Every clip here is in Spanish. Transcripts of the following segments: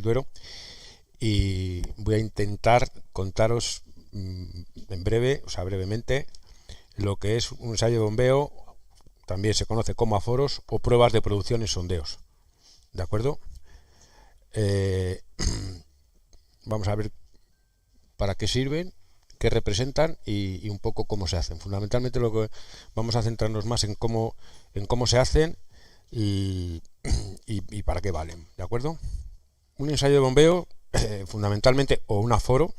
del Duero, y voy a intentar contaros en breve, o sea, brevemente, lo que es un ensayo de bombeo. También se conoce como aforos o pruebas de producción en sondeos. ¿De acuerdo? Vamos a ver para qué sirven, qué representan y un poco cómo se hacen. Fundamentalmente lo que vamos a centrarnos más en cómo se hacen y para qué valen. ¿De acuerdo? Un ensayo de bombeo, fundamentalmente, o un aforo.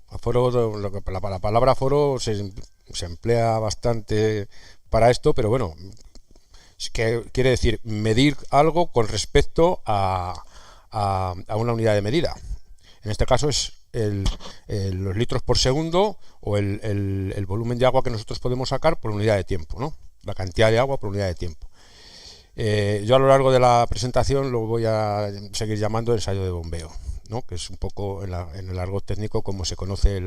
La palabra aforo se emplea bastante para esto, pero bueno, que quiere decir medir algo con respecto a una unidad de medida. En este caso es los litros por segundo o el volumen de agua que nosotros podemos sacar por unidad de tiempo, ¿no? La cantidad de agua por unidad de tiempo. Yo a lo largo de la presentación lo voy a seguir llamando ensayo de bombeo, ¿no? Que es un poco en el argot técnico como se conoce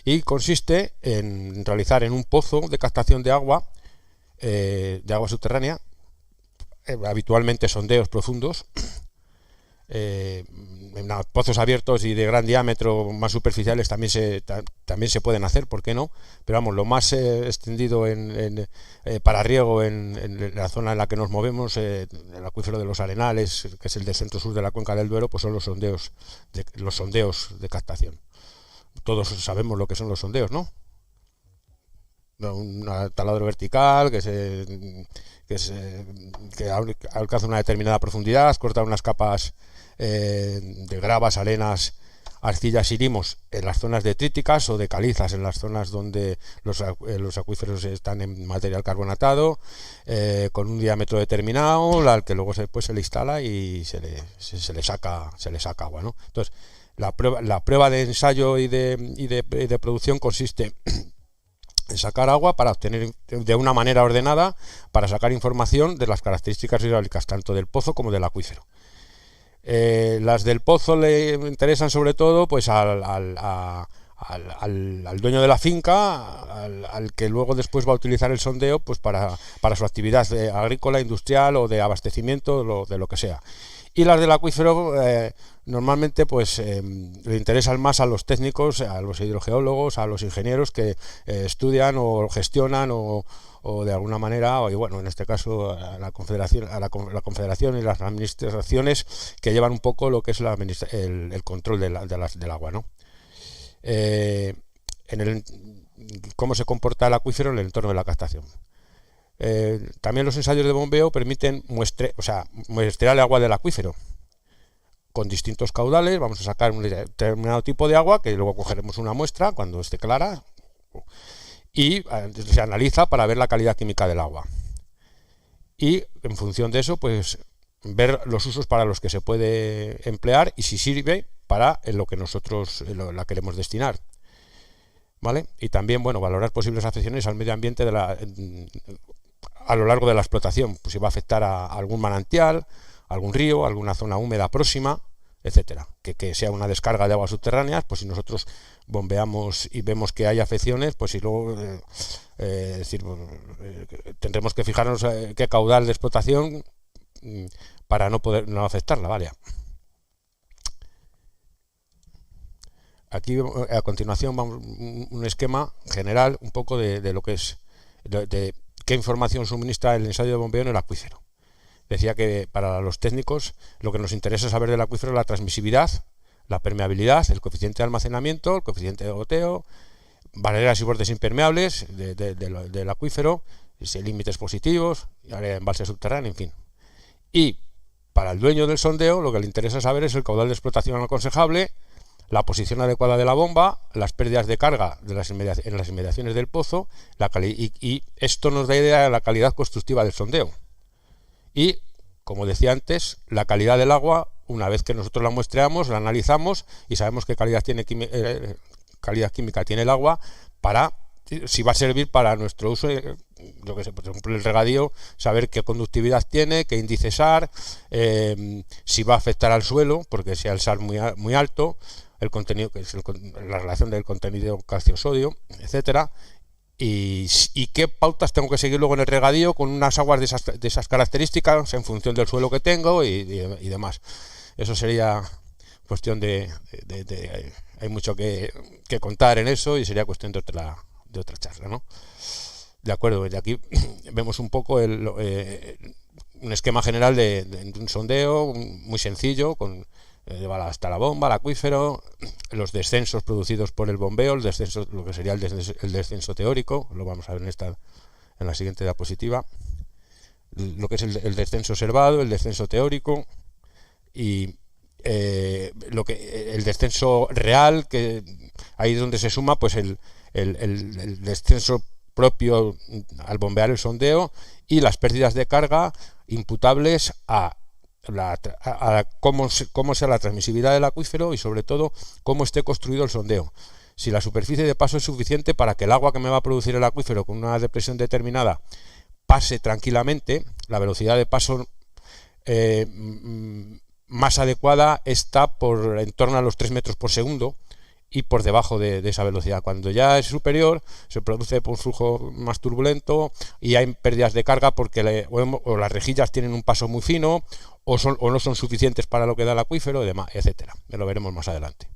y consiste en realizar en un pozo de captación de agua subterránea, habitualmente sondeos profundos, en pozos abiertos y de gran diámetro más superficiales también se pueden hacer, ¿por qué no? Pero vamos, lo más extendido para riego en la zona en la que nos movemos, el acuífero de los Arenales, que es el del centro-sur de la cuenca del Duero, pues son los sondeos de captación. Todos sabemos lo que son los sondeos, ¿no? Un taladro vertical que alcanza una determinada profundidad, corta unas capas de gravas, arenas, arcillas y limos en las zonas detríticas o de calizas en las zonas donde los acuíferos están en material carbonatado, con un diámetro determinado al que luego se le instala y se le saca agua, ¿no? Entonces la prueba de ensayo y de producción consiste en sacar agua para obtener de una manera ordenada, para sacar información de las características hidráulicas tanto del pozo como del acuífero. Las del pozo le interesan sobre todo pues al dueño de la finca, al que luego después va a utilizar el sondeo pues para su actividad agrícola, industrial o de abastecimiento, de lo que sea. Y las del acuífero normalmente pues le interesan más a los técnicos, a los hidrogeólogos, a los ingenieros que estudian o gestionan o de alguna manera, y bueno, en este caso a la Confederación y las administraciones que llevan un poco lo que es el control del agua, ¿no? Cómo se comporta el acuífero en el entorno de la captación. También los ensayos de bombeo permiten muestrear el agua del acuífero con distintos caudales. Vamos a sacar un determinado tipo de agua que luego cogeremos una muestra cuando esté clara y se analiza para ver la calidad química del agua y en función de eso pues ver los usos para los que se puede emplear y si sirve para lo que nosotros la queremos destinar, ¿vale? Y también, bueno, valorar posibles afecciones al medio ambiente a lo largo de la explotación, pues si va a afectar a algún manantial, algún río, alguna zona húmeda próxima, etcétera, que sea una descarga de aguas subterráneas, pues si nosotros bombeamos y vemos que hay afecciones, pues si luego tendremos que fijarnos qué caudal de explotación para no afectarla, ¿vale? Aquí a continuación vamos un esquema general un poco de lo que es de qué información suministra el ensayo de bombeo en el acuífero. Decía que para los técnicos lo que nos interesa saber del acuífero es la transmisividad, la permeabilidad, el coeficiente de almacenamiento, el coeficiente de goteo, barreras y bordes impermeables del acuífero, límites positivos, área de embalse subterráneo, en fin. Y para el dueño del sondeo lo que le interesa saber es el caudal de explotación aconsejable, la posición adecuada de la bomba, las pérdidas de carga en las inmediaciones del pozo, y esto nos da idea de la calidad constructiva del sondeo. Y, como decía antes, la calidad del agua, una vez que nosotros la muestreamos, la analizamos y sabemos qué calidad química tiene el agua, si va a servir para nuestro uso, yo que sé, por ejemplo el regadío, saber qué conductividad tiene, qué índice SAR, si va a afectar al suelo, porque sea el SAR muy alto, el contenido, que es la relación del contenido calcio-sodio, etcétera. Y qué pautas tengo que seguir luego en el regadío con unas aguas de esas características en función del suelo que tengo y demás. eso sería cuestión hay mucho que contar en eso y sería cuestión de otra charla, ¿no? De acuerdo, de aquí vemos un poco un esquema general de un sondeo muy sencillo, lleva hasta la bomba, el acuífero, los descensos producidos por el bombeo, el descenso, lo que sería el descenso teórico, lo vamos a ver en la siguiente diapositiva, lo que es el descenso observado, el descenso teórico y el descenso real, que ahí es donde se suma pues el descenso propio al bombear el sondeo y las pérdidas de carga imputables a cómo sea la transmisibilidad del acuífero y sobre todo cómo esté construido el sondeo. Si la superficie de paso es suficiente para que el agua que me va a producir el acuífero con una depresión determinada pase tranquilamente, la velocidad de paso más adecuada está en torno a los 3 metros por segundo y por debajo de esa velocidad. Cuando ya es superior se produce un flujo más turbulento y hay pérdidas de carga porque o las rejillas tienen un paso muy fino o no son suficientes para lo que da el acuífero, etcétera. Lo veremos más adelante.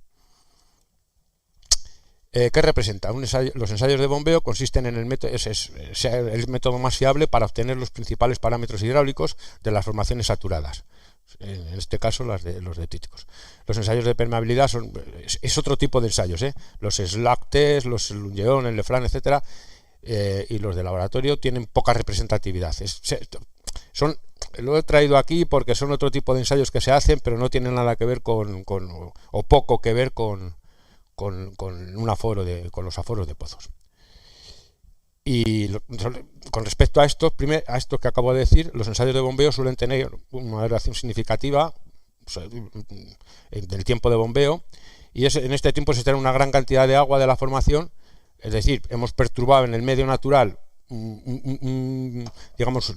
¿Qué representa? Los ensayos de bombeo consisten en el método más fiable para obtener los principales parámetros hidráulicos de las formaciones saturadas. En este caso los detríticos. Los ensayos de permeabilidad es otro tipo de ensayos, los slack test, los Lungeon, el Lefland, etcétera, y los de laboratorio tienen poca representatividad. Lo he traído aquí porque son otro tipo de ensayos que se hacen, pero no tienen nada que ver o poco que ver con los aforos de pozos. Y con respecto a esto que acabo de decir, los ensayos de bombeo suelen tener una duración significativa del tiempo de bombeo y en este tiempo se extrae una gran cantidad de agua de la formación, es decir, hemos perturbado en el medio natural, digamos,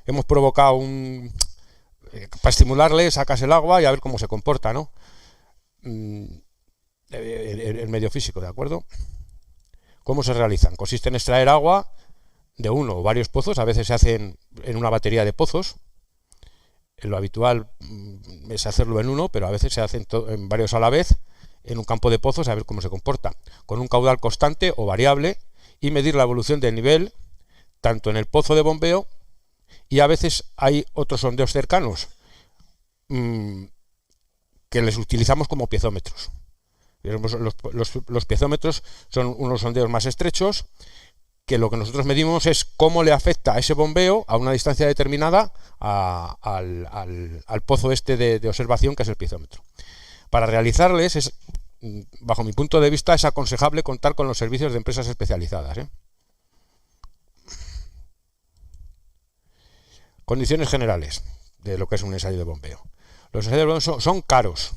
hemos provocado para estimularle, sacas el agua y a ver cómo se comporta, ¿no? El medio físico, ¿de acuerdo? ¿Cómo se realizan? Consiste en extraer agua de uno o varios pozos, a veces se hacen en una batería de pozos. Lo habitual es hacerlo en uno, pero a veces se hacen en varios a la vez, en un campo de pozos, a ver cómo se comporta, con un caudal constante o variable y medir la evolución del nivel, tanto en el pozo de bombeo y a veces hay otros sondeos cercanos que les utilizamos como piezómetros. Los piezómetros son unos sondeos más estrechos que lo que nosotros medimos es cómo le afecta a ese bombeo a una distancia determinada al pozo de observación que es el piezómetro. Para realizarles, bajo mi punto de vista, es aconsejable contar con los servicios de empresas especializadas. Condiciones generales de lo que es un ensayo de bombeo. Los ensayos de bombeo son caros.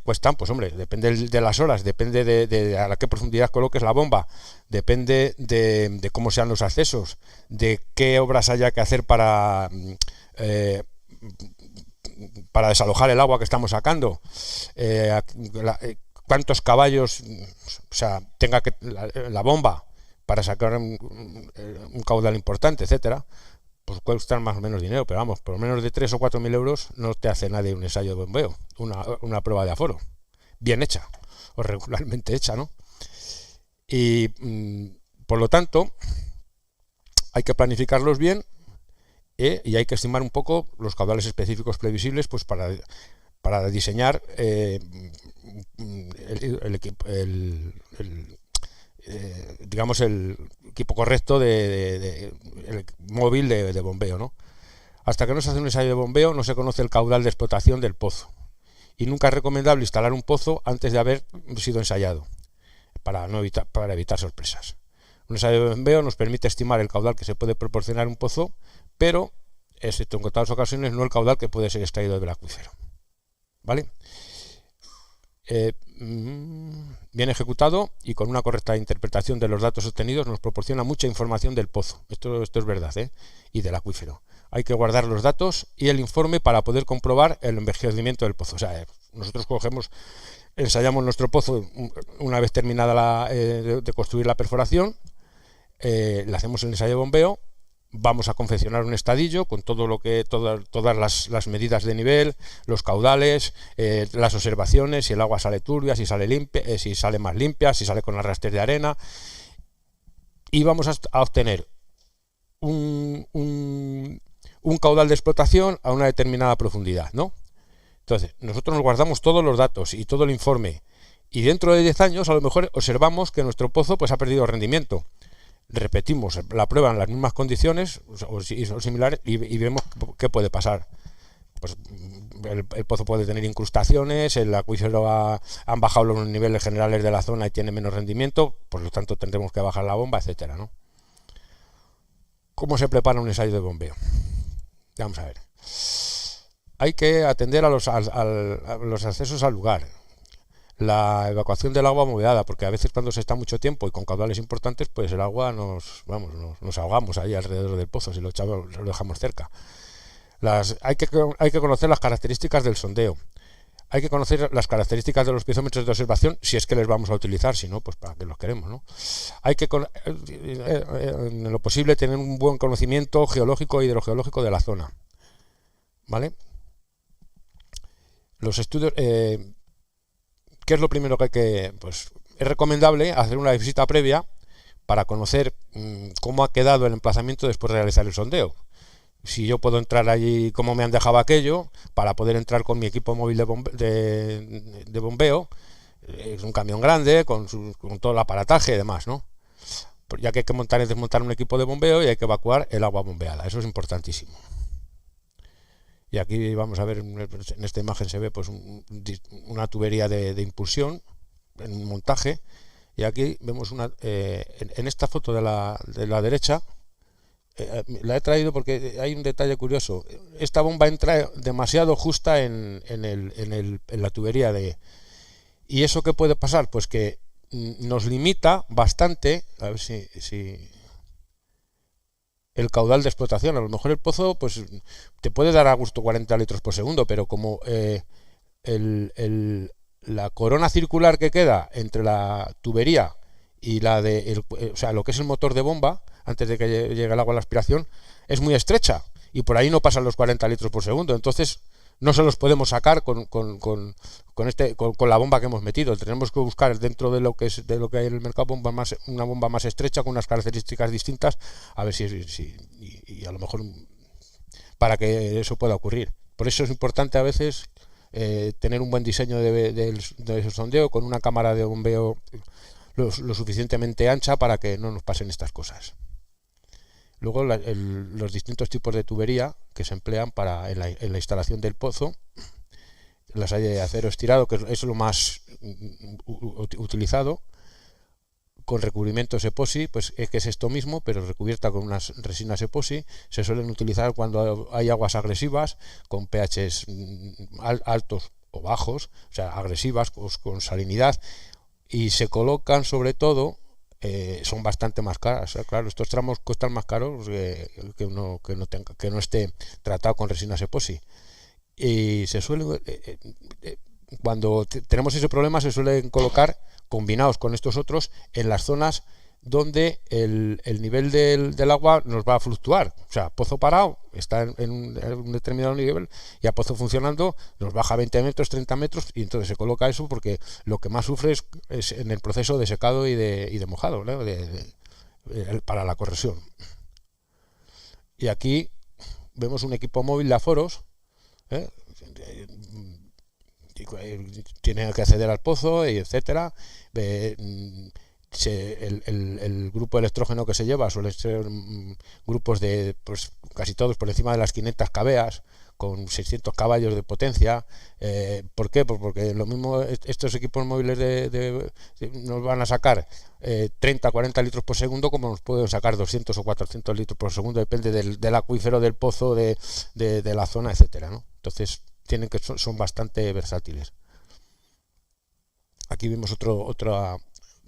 Cuestan, pues hombre, depende de las horas, depende de a qué profundidad coloques la bomba, depende de cómo sean los accesos, de qué obras haya que hacer para desalojar el agua que estamos sacando, cuántos caballos tenga la bomba para sacar un caudal importante, etcétera. Pues cuestan más o menos dinero, pero vamos, por menos de 3 o 4 mil euros no te hace nadie un ensayo de bombeo, una prueba de aforo, bien hecha, o regularmente hecha, ¿no? Y por lo tanto, hay que planificarlos bien y hay que estimar un poco los caudales específicos previsibles pues para diseñar digamos el equipo correcto el móvil de bombeo, ¿no? Hasta que no se hace un ensayo de bombeo no se conoce el caudal de explotación del pozo y nunca es recomendable instalar un pozo antes de haber sido ensayado para evitar sorpresas. Un ensayo de bombeo nos permite estimar el caudal que se puede proporcionar un pozo, pero excepto en contadas ocasiones no el caudal que puede ser extraído del acuífero, ¿vale? Bien ejecutado y con una correcta interpretación de los datos obtenidos nos proporciona mucha información del pozo, esto es verdad, y del acuífero. Hay que guardar los datos y el informe para poder comprobar el envejecimiento del pozo. O sea, nosotros ensayamos nuestro pozo una vez terminada de construir la perforación, le hacemos el ensayo de bombeo vamos a confeccionar un estadillo con todo lo que todas las medidas de nivel, los caudales, las observaciones, si el agua sale turbia, si sale limpia, si sale más limpia, si sale con arrastres de arena, y vamos a obtener un caudal de explotación a una determinada profundidad, ¿no? Entonces, nosotros nos guardamos todos los datos y todo el informe, y dentro de 10 años a lo mejor observamos que nuestro pozo pues ha perdido rendimiento. Repetimos la prueba en las mismas condiciones o similares y vemos qué puede pasar. Pues el pozo puede tener incrustaciones, el acuífero han bajado los niveles generales de la zona y tiene menos rendimiento, por lo tanto tendremos que bajar la bomba, etcétera, ¿no? ¿Cómo se prepara un ensayo de bombeo? Vamos a ver. Hay que atender a los accesos al lugar, la evacuación del agua movedada, porque a veces cuando se está mucho tiempo y con caudales importantes, pues el agua nos ahogamos ahí alrededor del pozo si lo dejamos cerca. Hay que conocer las características del sondeo, hay que conocer las características de los piezómetros de observación si es que les vamos a utilizar, si no, pues para qué los queremos, ¿no? Hay que, en lo posible, tener un buen conocimiento geológico e hidrogeológico de la zona, ¿vale? Los estudios... ¿Qué es lo primero que hay que...? Pues es recomendable hacer una visita previa para conocer cómo ha quedado el emplazamiento después de realizar el sondeo. Si yo puedo entrar allí, cómo me han dejado aquello, para poder entrar con mi equipo móvil de bombeo, es un camión grande, con todo el aparataje y demás, ¿no? Ya que hay que montar y desmontar un equipo de bombeo y hay que evacuar el agua bombeada, eso es importantísimo. Y aquí vamos a ver, en esta imagen se ve pues una tubería de impulsión en un montaje, y aquí vemos en esta foto de la derecha, la he traído porque hay un detalle curioso. Esta bomba entra demasiado justa en la tubería ¿y eso qué puede pasar? Pues que nos limita bastante, a ver si el caudal de explotación. A lo mejor el pozo pues te puede dar a gusto 40 litros por segundo, pero como la corona circular que queda entre la tubería y o sea, lo que es el motor de bomba, antes de que llegue el agua a la aspiración, es muy estrecha y por ahí no pasan los 40 litros por segundo. Entonces no se los podemos sacar con la bomba que hemos metido. Tenemos que buscar dentro de lo que hay en el mercado una bomba más estrecha con unas características distintas, a ver y a lo mejor para que eso pueda ocurrir. Por eso es importante a veces tener un buen diseño de sondeo con una cámara de bombeo lo suficientemente ancha para que no nos pasen estas cosas. Luego los distintos tipos de tubería que se emplean en la instalación del pozo. Las hay de acero estirado, que es lo más utilizado, con recubrimientos epoxi, pues que es esto mismo, pero recubierta con unas resinas epoxi. Se suelen utilizar cuando hay aguas agresivas, con pHs altos o bajos, o sea, agresivas, con salinidad, y se colocan sobre todo... son bastante más caras, claro, estos tramos cuestan más caros que no esté tratado con resinas epoxi, y se suele cuando tenemos ese problema se suelen colocar combinados con estos otros en las zonas donde el nivel del agua nos va a fluctuar. O sea, pozo parado está en un determinado nivel, y a pozo funcionando nos baja 20 metros, 30 metros, y entonces se coloca eso porque lo que más sufre es en el proceso de secado y de mojado, ¿no? Para la corrosión. Y aquí vemos un equipo móvil de aforos, tiene que acceder al pozo, y etcétera. El grupo de electrógeno que se lleva suele ser grupos de pues casi todos por encima de las 500 kVA con 600 caballos de potencia. ¿Por qué? Pues porque lo mismo estos equipos móviles nos van a sacar 30, 40 litros por segundo, como nos pueden sacar 200 o 400 litros por segundo, depende del acuífero, del pozo, de la zona, etcétera, ¿no? Entonces son bastante versátiles. Aquí vemos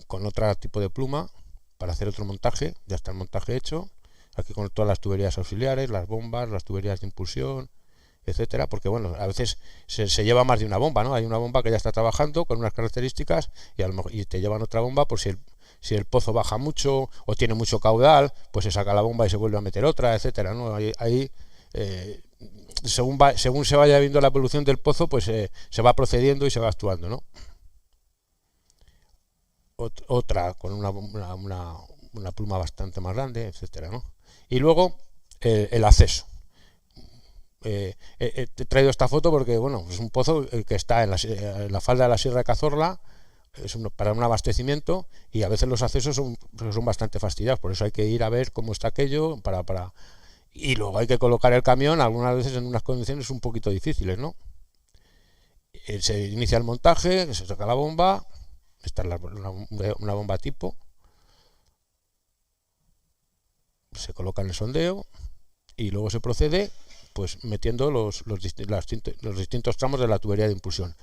con otro tipo de pluma para hacer otro montaje. Ya está el montaje hecho. Aquí con todas las tuberías auxiliares, las bombas, las tuberías de impulsión, etcétera, porque bueno, a veces se lleva más de una bomba, ¿no? Hay una bomba que ya está trabajando con unas características, y te llevan otra bomba por si si el pozo baja mucho o tiene mucho caudal, pues se saca la bomba y se vuelve a meter otra, etcétera, ¿no? Ahí según se vaya viendo la evolución del pozo, pues se va procediendo y se va actuando, ¿no? Otra con una pluma bastante más grande, etcétera, ¿no? Y luego el acceso. He traído esta foto porque, bueno, es un pozo que está en la falda de la Sierra de Cazorla, para un abastecimiento, y a veces los accesos son bastante fastidiados, por eso hay que ir a ver cómo está aquello, y luego hay que colocar el camión algunas veces en unas condiciones un poquito difíciles, ¿no? Se inicia el montaje, se saca la bomba, esta es una bomba tipo, se coloca en el sondeo y luego se procede pues metiendo los distintos tramos de la tubería de impulsión.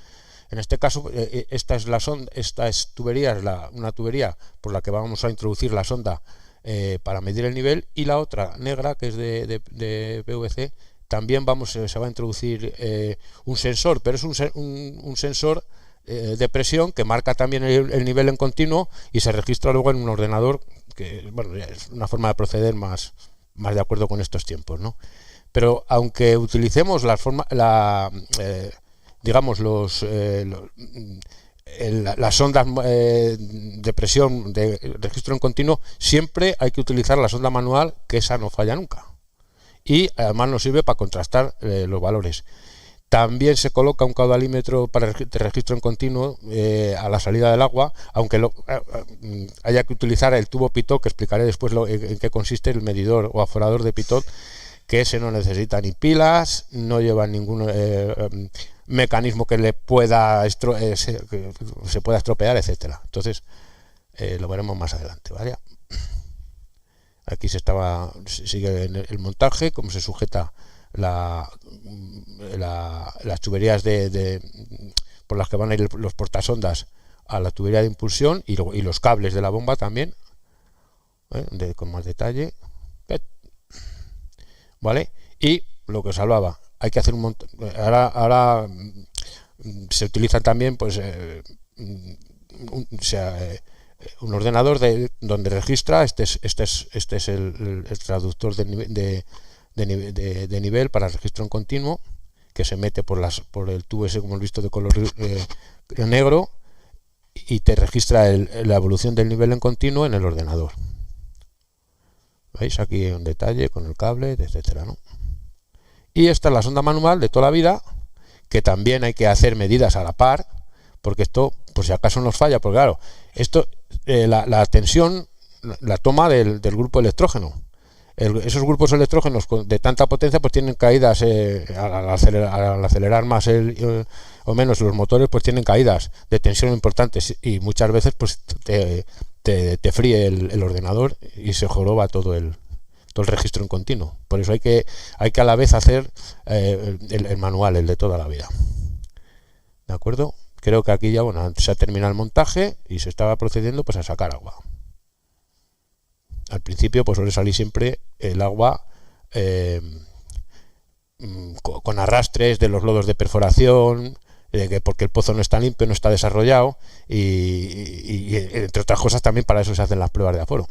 En este caso, esta es una tubería por la que vamos a introducir la sonda para medir el nivel, y la otra negra, que es de PVC, también se va a introducir un sensor, pero es un sensor de presión que marca también el nivel en continuo y se registra luego en un ordenador, que bueno, es una forma de proceder más de acuerdo con estos tiempos, ¿no? Pero aunque utilicemos digamos las sondas de presión de registro en continuo, siempre hay que utilizar la sonda manual, que esa no falla nunca, y además nos sirve para contrastar los valores. También se coloca un caudalímetro de registro en continuo a la salida del agua, aunque haya que utilizar el tubo Pitot, que explicaré después en qué consiste el medidor o aforador de Pitot, que ese no necesita ni pilas, no lleva ningún mecanismo que le pueda que se pueda estropear, etcétera. Entonces lo veremos más adelante, ¿vale? Aquí sigue el montaje, cómo se sujeta las tuberías por las que van a ir los portasondas a la tubería de impulsión, y los cables de la bomba también, con más detalle, ¿vale? Y lo que os hablaba, hay que hacer un montón. Ahora se utilizan también, pues, un ordenador donde registra. Este es el traductor de nivel para registro en continuo, que se mete por el tubo ese, como hemos visto, de color negro, y te registra la evolución del nivel en continuo en el ordenador. ¿Veis? Aquí en detalle con el cable, etcétera, ¿no? Y esta es la sonda manual de toda la vida, que también hay que hacer medidas a la par, porque esto, por si acaso nos falla, porque claro, esto, la tensión la toma del grupo electrógeno. Esos grupos electrógenos de tanta potencia pues tienen caídas, al acelerar más o menos los motores, pues tienen caídas de tensión importantes, y muchas veces pues te fríe el ordenador y se joroba todo el registro en continuo. Por eso hay que a la vez hacer el manual, el de toda la vida. ¿De acuerdo? Creo que aquí ya, bueno, se ha terminado el montaje y se estaba procediendo pues a sacar agua. Al principio pues suele salir siempre el agua con arrastres de los lodos de perforación, porque el pozo no está limpio, no está desarrollado, y entre otras cosas también para eso se hacen las pruebas de aforo.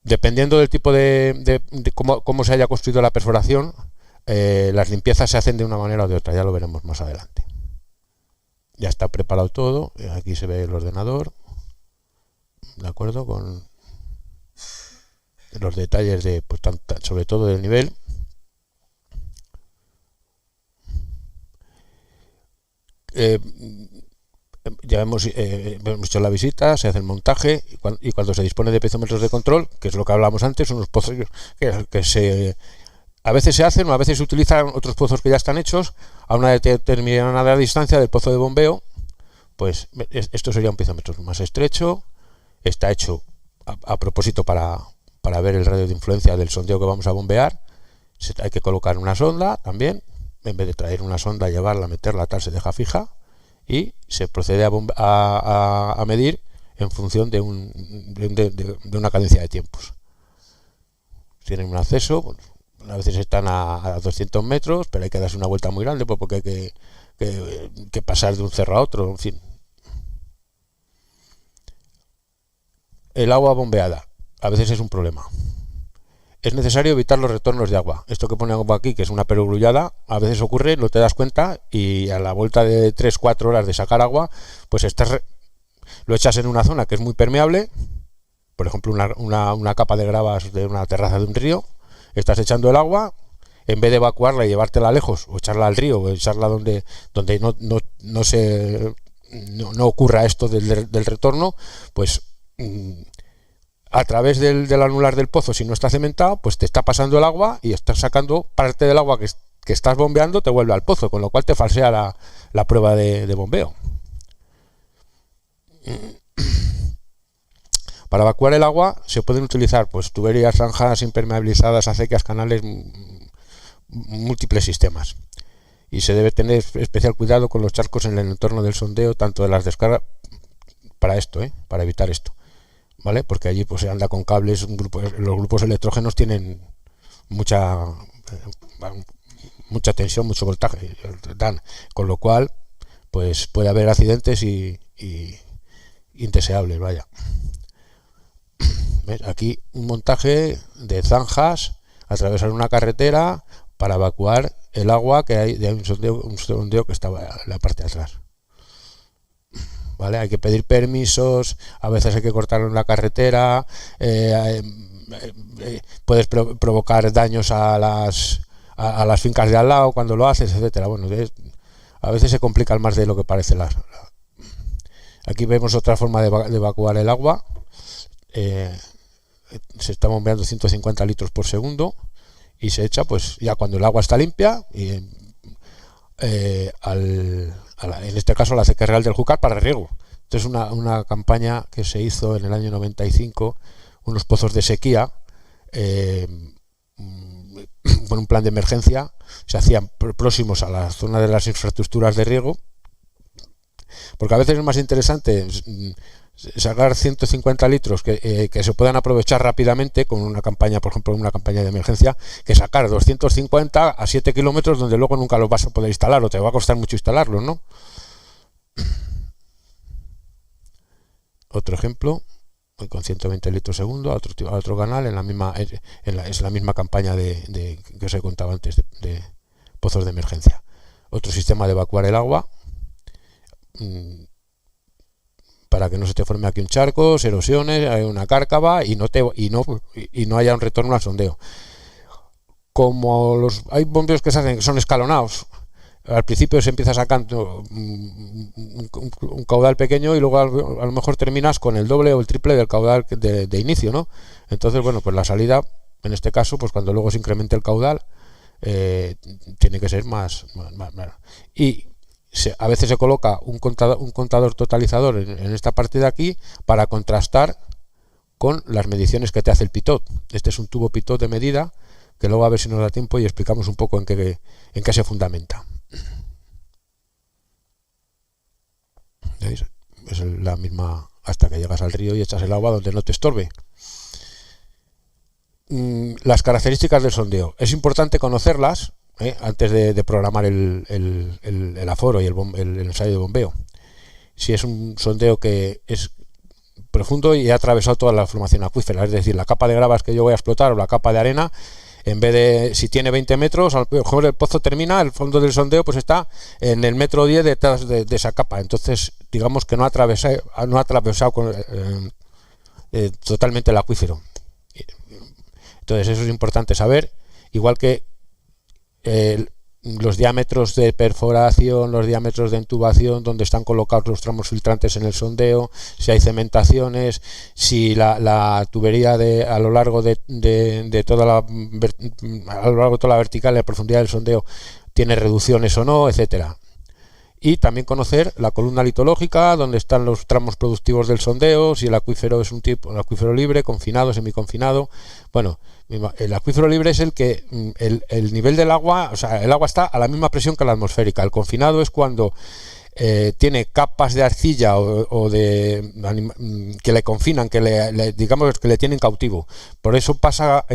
Dependiendo del tipo de cómo se haya construido la perforación, las limpiezas se hacen de una manera o de otra, ya lo veremos más adelante. Ya está preparado todo, aquí se ve el ordenador, de acuerdo, con los detalles pues, sobre todo del nivel. Ya hemos hecho la visita, se hace el montaje, y cuando se dispone de piezometros de control, que es lo que hablábamos antes, son unos pozos que a veces se hacen, o a veces se utilizan otros pozos que ya están hechos a una determinada distancia del pozo de bombeo. Pues esto sería un piezómetro más estrecho, está hecho a propósito para ver el radio de influencia del sondeo que vamos a bombear. Hay que colocar una sonda también, en vez de traer una sonda, llevarla, meterla, tal, se deja fija, y se procede a medir en función de una cadencia de tiempos. Tienen un acceso, pues, a veces están a 200 metros, pero hay que darse una vuelta muy grande, pues, porque hay que pasar de un cerro a otro, en fin. el agua bombeada. A veces es un problema. Es necesario evitar los retornos de agua. Esto que pone aquí, que es una perogrullada, a veces ocurre, no te das cuenta y a la vuelta de 3-4 horas de sacar agua, pues lo echas en una zona que es muy permeable, por ejemplo una capa de gravas de una terraza de un río, estás echando el agua, en vez de evacuarla y llevártela lejos, o echarla al río, o echarla donde no ocurra esto del retorno, pues a través del anular del pozo, si no está cementado, pues te está pasando el agua y estás sacando parte del agua que estás bombeando, te vuelve al pozo, con lo cual te falsea la prueba de bombeo. Para evacuar el agua se pueden utilizar pues tuberías, zanjas impermeabilizadas, acequias, canales, múltiples sistemas. Y se debe tener especial cuidado con los charcos en el entorno del sondeo, tanto de las descargas, para esto, para evitar esto, ¿vale? Porque allí pues se anda con cables, los grupos electrógenos tienen mucha tensión, mucho voltaje, con lo cual pues puede haber accidentes y indeseables, vaya. ¿Ves? Aquí un montaje de zanjas, atravesar una carretera para evacuar el agua que hay de un sondeo que estaba en la parte de atrás. ¿Vale? Hay que pedir permisos, a veces hay que cortarlo en la carretera, puedes provocar daños a las fincas de al lado cuando lo haces, etcétera. Bueno, a veces se complican más de lo que parece. Aquí vemos otra forma de evacuar el agua. Se está bombeando 150 litros por segundo y se echa pues ya cuando el agua está limpia y en este caso a la acequia real del Júcar para riego. Entonces una campaña que se hizo en el año 95, unos pozos de sequía con un plan de emergencia, se hacían próximos a la zona de las infraestructuras de riego, porque a veces es más interesante sacar 150 litros que se puedan aprovechar rápidamente con una campaña, por ejemplo, una campaña de emergencia, que sacar 250 a 7 kilómetros donde luego nunca los vas a poder instalar o te va a costar mucho instalarlos, ¿no? Otro ejemplo, con 120 litros segundo, a otro canal, es la misma campaña que os he contado antes de pozos de emergencia. Otro sistema de evacuar el agua, para que no se te forme aquí un charco, erosiones, hay una cárcava y no haya un retorno al sondeo. Como hay bombeos que se hacen que son escalonados, al principio se empieza sacando un caudal pequeño y luego a lo mejor terminas con el doble o el triple del caudal de inicio, ¿no? Entonces, bueno, pues la salida, en este caso, pues cuando luego se incremente el caudal, tiene que ser más. Y a veces se coloca un contador totalizador en esta parte de aquí para contrastar con las mediciones que te hace el pitot. Este es un tubo pitot de medida que luego a ver si nos da tiempo y explicamos un poco en qué se fundamenta. ¿Veis? Es la misma hasta que llegas al río y echas el agua donde no te estorbe. Las características del sondeo. Es importante conocerlas antes de programar el aforo y el ensayo de bombeo. Si es un sondeo que es profundo y ha atravesado toda la formación acuífera, es decir, la capa de gravas que yo voy a explotar o la capa de arena, en vez de, si tiene 20 metros, a lo mejor el pozo termina, el fondo del sondeo pues está en el metro 10 detrás de esa capa. Entonces, digamos que no ha atravesado totalmente el acuífero. Entonces, eso es importante saber, igual que los diámetros de perforación, los diámetros de intubación, donde están colocados los tramos filtrantes en el sondeo, si hay cementaciones, si la tubería a lo largo de toda la vertical, la profundidad del sondeo tiene reducciones o no, etcétera. Y también conocer la columna litológica, donde están los tramos productivos del sondeo, si el acuífero es un acuífero libre, confinado, semiconfinado. Bueno, el acuífero libre es el que el nivel del agua, o sea, el agua está a la misma presión que la atmosférica. El confinado es cuando tiene capas de arcilla o que le confinan, digamos que le tienen cautivo. Por eso pasa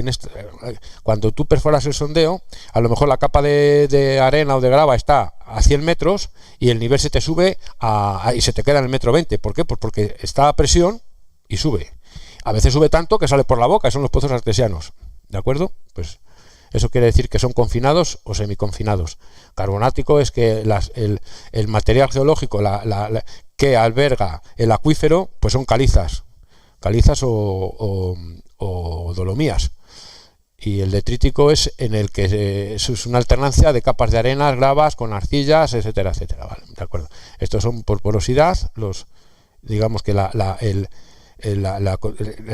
cuando tú perforas el sondeo, a lo mejor la capa de arena o de grava está a 100 metros y el nivel se te sube y se te queda en el metro 20. ¿Por qué? Pues porque está a presión y sube. A veces sube tanto que sale por la boca, son los pozos artesianos, ¿de acuerdo? Pues eso quiere decir que son confinados o semiconfinados. Carbonático es que el material geológico que alberga el acuífero, pues son calizas o dolomías. Y el detrítico es en el que es una alternancia de capas de arenas, gravas con arcillas, etcétera, etcétera. Vale, de acuerdo. Estos son por porosidad, digamos que el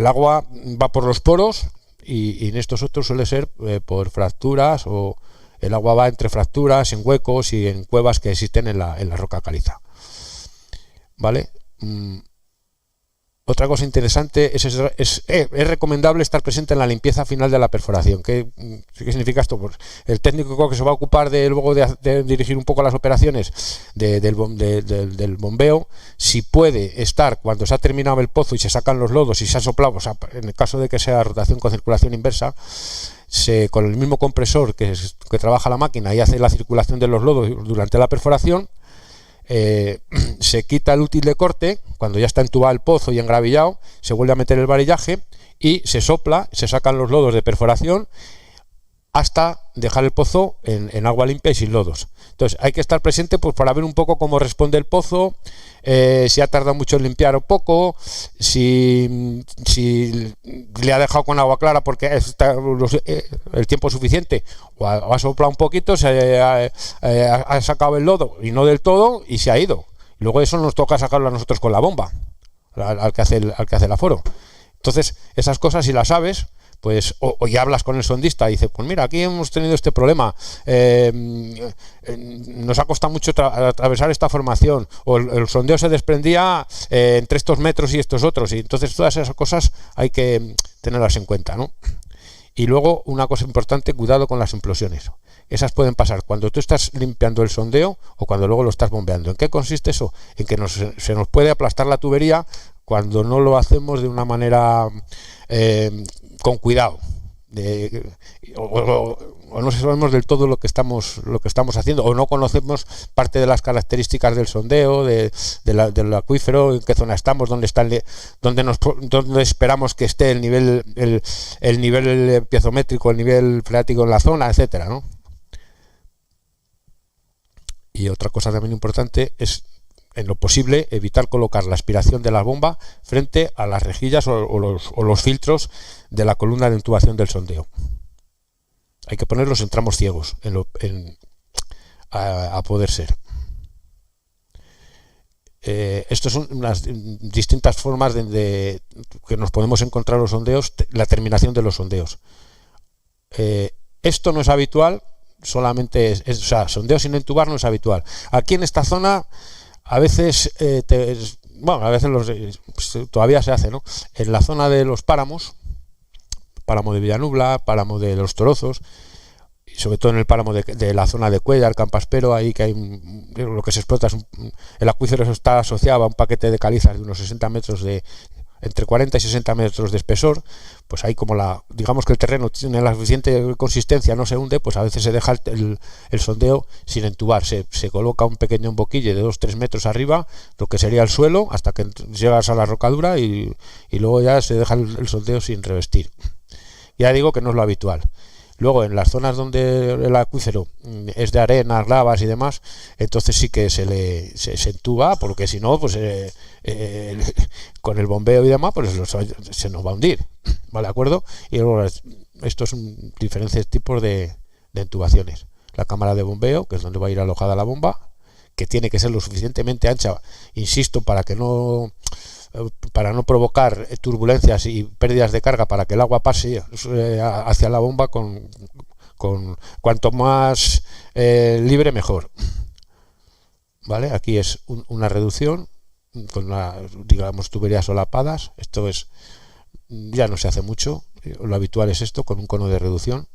agua va por los poros y en estos otros suele ser por fracturas, o el agua va entre fracturas, en huecos y en cuevas que existen en la roca caliza. ¿Vale? Otra cosa interesante es recomendable estar presente en la limpieza final de la perforación. ¿Qué significa esto? Pues el técnico que se va a ocupar luego de dirigir un poco las operaciones del bombeo, si puede estar cuando se ha terminado el pozo y se sacan los lodos y se ha soplado, o sea, en el caso de que sea rotación con circulación inversa, con el mismo compresor que trabaja la máquina y hace la circulación de los lodos durante la perforación, se quita el útil de corte cuando ya está entubado el pozo y engravillado, se vuelve a meter el varillaje y se sopla, se sacan los lodos de perforación hasta dejar el pozo en agua limpia y sin lodos. Entonces hay que estar presente pues para ver un poco cómo responde el pozo, si ha tardado mucho en limpiar o poco, si le ha dejado con agua clara porque el tiempo suficiente, o ha soplado un poquito, ha sacado el lodo y no del todo y se ha ido. Y luego eso nos toca sacarlo a nosotros con la bomba, al que hace el aforo. Entonces esas cosas, si las sabes, pues o ya hablas con el sondista y dice, pues mira, aquí hemos tenido este problema, nos ha costado mucho atravesar esta formación, o el sondeo se desprendía entre estos metros y estos otros, y entonces todas esas cosas hay que tenerlas en cuenta, ¿no? Y luego una cosa importante, cuidado con las implosiones. Esas pueden pasar cuando tú estás limpiando el sondeo o cuando luego lo estás bombeando. ¿En qué consiste eso? En que se nos puede aplastar la tubería cuando no lo hacemos de una manera con cuidado, o no sabemos del todo lo que estamos haciendo, o no conocemos parte de las características del sondeo, del acuífero, en qué zona estamos, dónde esperamos que esté el nivel piezométrico, el nivel freático en la zona, etcétera, ¿no? Y otra cosa también importante es, en lo posible, evitar colocar la aspiración de la bomba frente a las rejillas o los filtros de la columna de intubación del sondeo. Hay que ponerlos en tramos ciegos, a poder ser. Estas son unas distintas formas que nos podemos encontrar los sondeos, la terminación de los sondeos. Esto no es habitual, solamente o sea, sondeo sin entubar no es habitual. Aquí en esta zona a veces, a veces todavía se hace, ¿no? En la zona de los páramos, páramo de Villanubla, páramo de los Torozos, y sobre todo en el páramo de la zona de Cuellar, Campaspero, ahí que hay lo que se explota el acuífero está asociado a un paquete de calizas de unos 60 metros entre 40 y 60 metros de espesor, pues ahí digamos que el terreno tiene la suficiente consistencia, no se hunde, pues a veces se deja el sondeo sin entubar, se coloca un pequeño boquille de 2-3 metros arriba, lo que sería el suelo, hasta que llegas a la rocadura y luego ya se deja el sondeo sin revestir. Ya digo que no es lo habitual. Luego, en las zonas donde el acuífero es de arenas, lavas y demás, entonces sí que se entuba, porque si no, pues con el bombeo y demás, pues se nos va a hundir, ¿vale? ¿De acuerdo? Y luego estos son diferentes tipos de intubaciones. La cámara de bombeo, que es donde va a ir alojada la bomba, que tiene que ser lo suficientemente ancha, insisto, para no provocar turbulencias y pérdidas de carga, para que el agua pase hacia la bomba con cuanto más libre mejor, ¿vale? Aquí es una reducción con digamos tuberías solapadas. Esto ya no se hace mucho, lo habitual es esto, con un cono de reducción.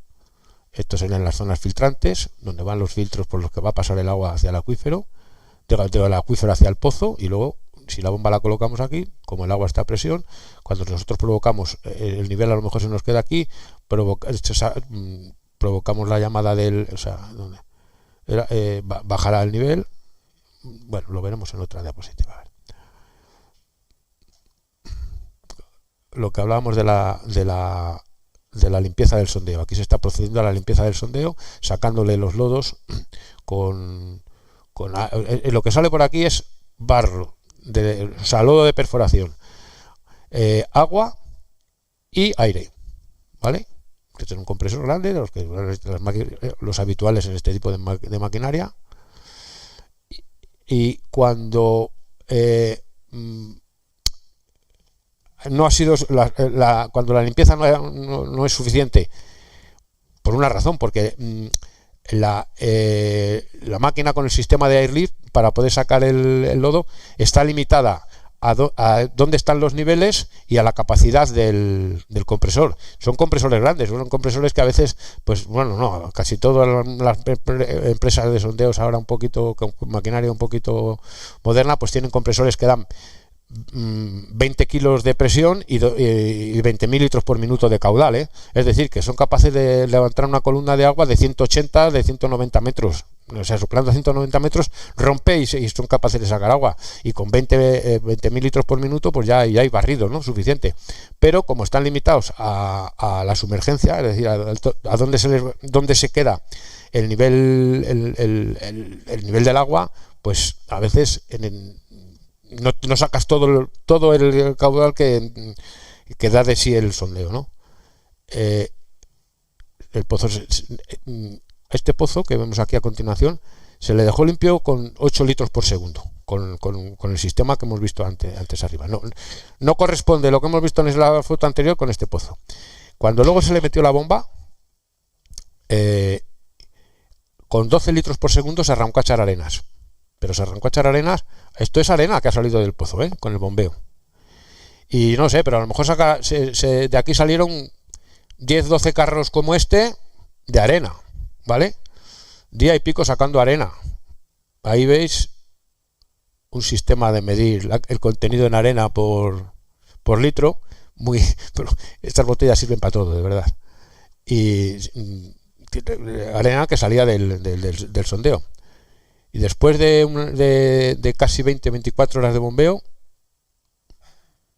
Estos serían las zonas filtrantes, donde van los filtros por los que va a pasar el agua hacia el acuífero, del acuífero hacia el pozo, y luego, si la bomba la colocamos aquí, como el agua está a presión, cuando nosotros provocamos el nivel, a lo mejor se nos queda aquí, provocamos la llamada bajará el nivel. Bueno, lo veremos en otra diapositiva. lo que hablábamos de la limpieza del sondeo. Aquí se está procediendo a la limpieza del sondeo, sacándole los lodos lo que sale por aquí es barro, o sea, lodo de perforación, agua y aire, ¿vale? Este es un compresor grande, los habituales en este tipo de maquinaria. Y cuando no ha sido cuando la limpieza no es suficiente, por una razón, porque la máquina con el sistema de airlift, para poder sacar el lodo, está limitada a dónde están los niveles y a la capacidad del compresor. Son compresores grandes, son compresores que a veces, pues bueno, no, casi todas las empresas de sondeos ahora un poquito, con maquinaria un poquito moderna, pues tienen compresores que dan 20 kilos de presión y 20.000 litros por minuto de caudal, ¿eh? Es decir, que son capaces de levantar una columna de agua de 180, de 190 metros. O sea, soplando a 190 metros rompe y son capaces de sacar agua. Y con 20.000 litros por minuto, pues ya hay barrido, ¿no? Suficiente. Pero como están limitados a la sumergencia, es decir, a dónde se queda el nivel, el nivel del agua, pues a veces no sacas todo el caudal que da de sí el sondeo, ¿no? El pozo, este pozo que vemos aquí a continuación, se le dejó limpio con 8 litros por segundo, con el sistema que hemos visto antes arriba. No corresponde lo que hemos visto en la foto anterior con este pozo. Cuando luego se le metió la bomba, con 12 litros por segundo se arrancó a echar arenas. Pero se arrancó a echar arenas. Esto es arena que ha salido del pozo, con el bombeo. Y no sé, pero a lo mejor de aquí salieron 10-12 carros como este de arena, ¿vale? Día y pico sacando arena. Ahí veis un sistema de medir el contenido en arena por litro. Pero estas botellas sirven para todo, de verdad. Y arena que salía del sondeo. Y después de casi 20-24 horas de bombeo,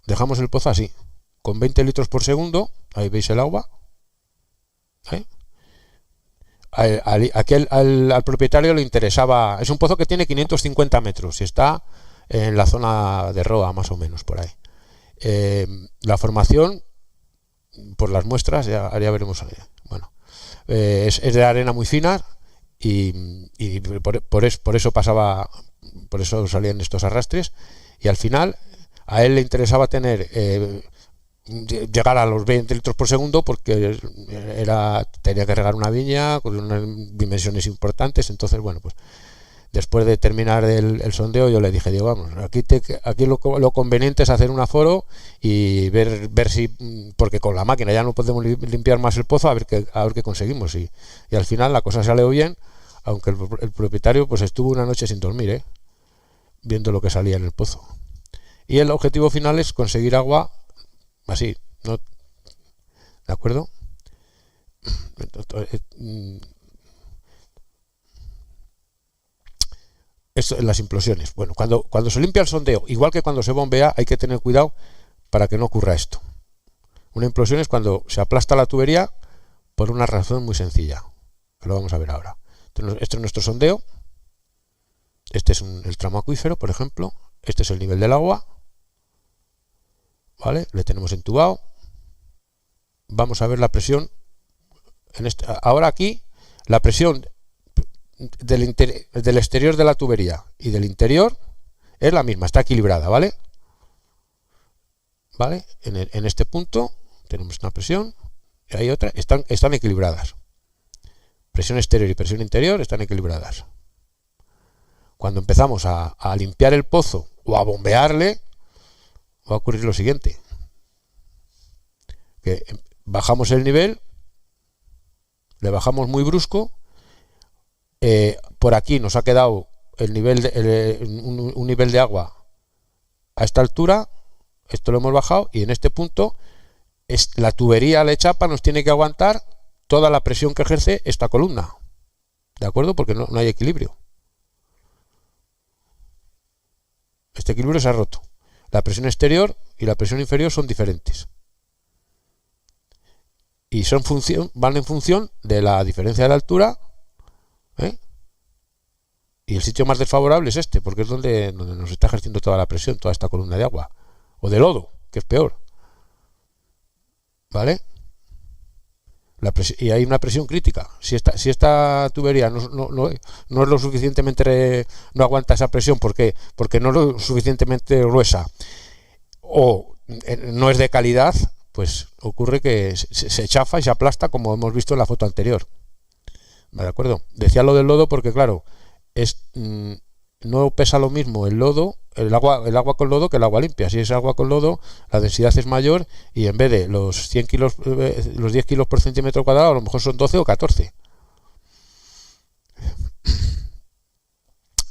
dejamos el pozo así, con 20 litros por segundo. Ahí veis el agua. Aquí al propietario le interesaba. Es un pozo que tiene 550 metros y está en la zona de Roa, más o menos, por ahí. La formación, por las muestras, ya veremos. Bueno, es de arena muy fina. Y por eso salían estos arrastres, y al final a él le interesaba llegar a los 20 litros por segundo, porque tenía que regar una viña con unas dimensiones importantes. Entonces, bueno, pues después de terminar el sondeo, yo le dije, digo, vamos, aquí lo conveniente es hacer un aforo y ver si, porque con la máquina ya no podemos limpiar más el pozo, a ver qué conseguimos. Y al final la cosa salió bien, aunque el propietario pues estuvo una noche sin dormir, viendo lo que salía en el pozo. Y el objetivo final es conseguir agua así, ¿no? ¿De acuerdo? Esto, las implosiones. Bueno, cuando se limpia el sondeo, igual que cuando se bombea, hay que tener cuidado para que no ocurra esto. Una implosión es cuando se aplasta la tubería por una razón muy sencilla, que lo vamos a ver ahora. Este es nuestro sondeo. Este es el tramo acuífero, por ejemplo. Este es el nivel del agua, ¿vale? Le tenemos entubado. Vamos a ver la presión. Ahora aquí, la presión del exterior de la tubería y del interior es la misma, está equilibrada, ¿vale? ¿Vale? En este punto tenemos una presión y hay otra, están equilibradas. Presión exterior y presión interior están equilibradas. Cuando empezamos a limpiar el pozo o a bombearle, va a ocurrir lo siguiente: que bajamos el nivel, le bajamos muy brusco. Por aquí nos ha quedado un nivel de agua a esta altura. Esto lo hemos bajado, y en este punto la tubería de chapa nos tiene que aguantar toda la presión que ejerce esta columna, ¿de acuerdo? Porque no hay equilibrio. Este equilibrio se ha roto. La presión exterior y la presión inferior son diferentes. y van en función de la diferencia de la altura, ¿eh? Y el sitio más desfavorable es este, porque es donde nos está ejerciendo toda la presión, toda esta columna de agua, o de lodo, que es peor, ¿vale? Y hay una presión crítica. Si esta tubería no es lo suficientemente, no aguanta esa presión, ¿por qué? Porque no es lo suficientemente gruesa o no es de calidad, pues ocurre que se chafa y se aplasta, como hemos visto en la foto anterior. ¿De acuerdo? Decía lo del lodo porque, claro, no pesa lo mismo el lodo, el agua con lodo, que el agua limpia. Si es agua con lodo, la densidad es mayor y en vez de los 100 kilos, los 10 kilos por centímetro cuadrado, a lo mejor son 12 o 14.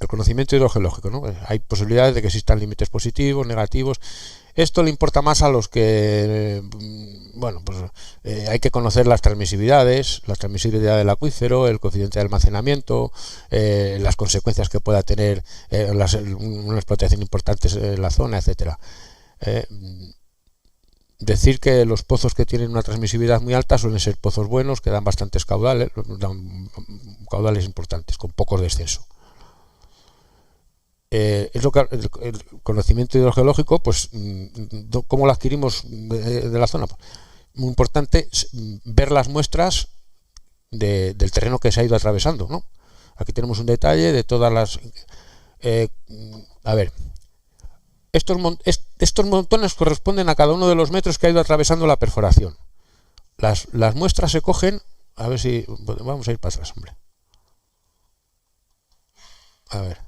El conocimiento hidrogeológico, ¿no? Hay posibilidades de que existan límites positivos, negativos. Esto le importa más a los que, bueno, pues hay que conocer las transmisibilidades, la transmisibilidad del acuífero, el coeficiente de almacenamiento, las consecuencias que pueda tener una explotación importante en la zona, etcétera. Decir que los pozos que tienen una transmisibilidad muy alta suelen ser pozos buenos, que dan bastantes caudales, dan caudales importantes, con pocos descensos. Es lo que el conocimiento hidrogeológico, pues cómo lo adquirimos de la zona. Muy importante ver las muestras del terreno que se ha ido atravesando, ¿no? Aquí tenemos un detalle de todas las a ver, estos montones corresponden a cada uno de los metros que ha ido atravesando la perforación. Las muestras se cogen, a ver si vamos a ir para atrás, hombre. A ver,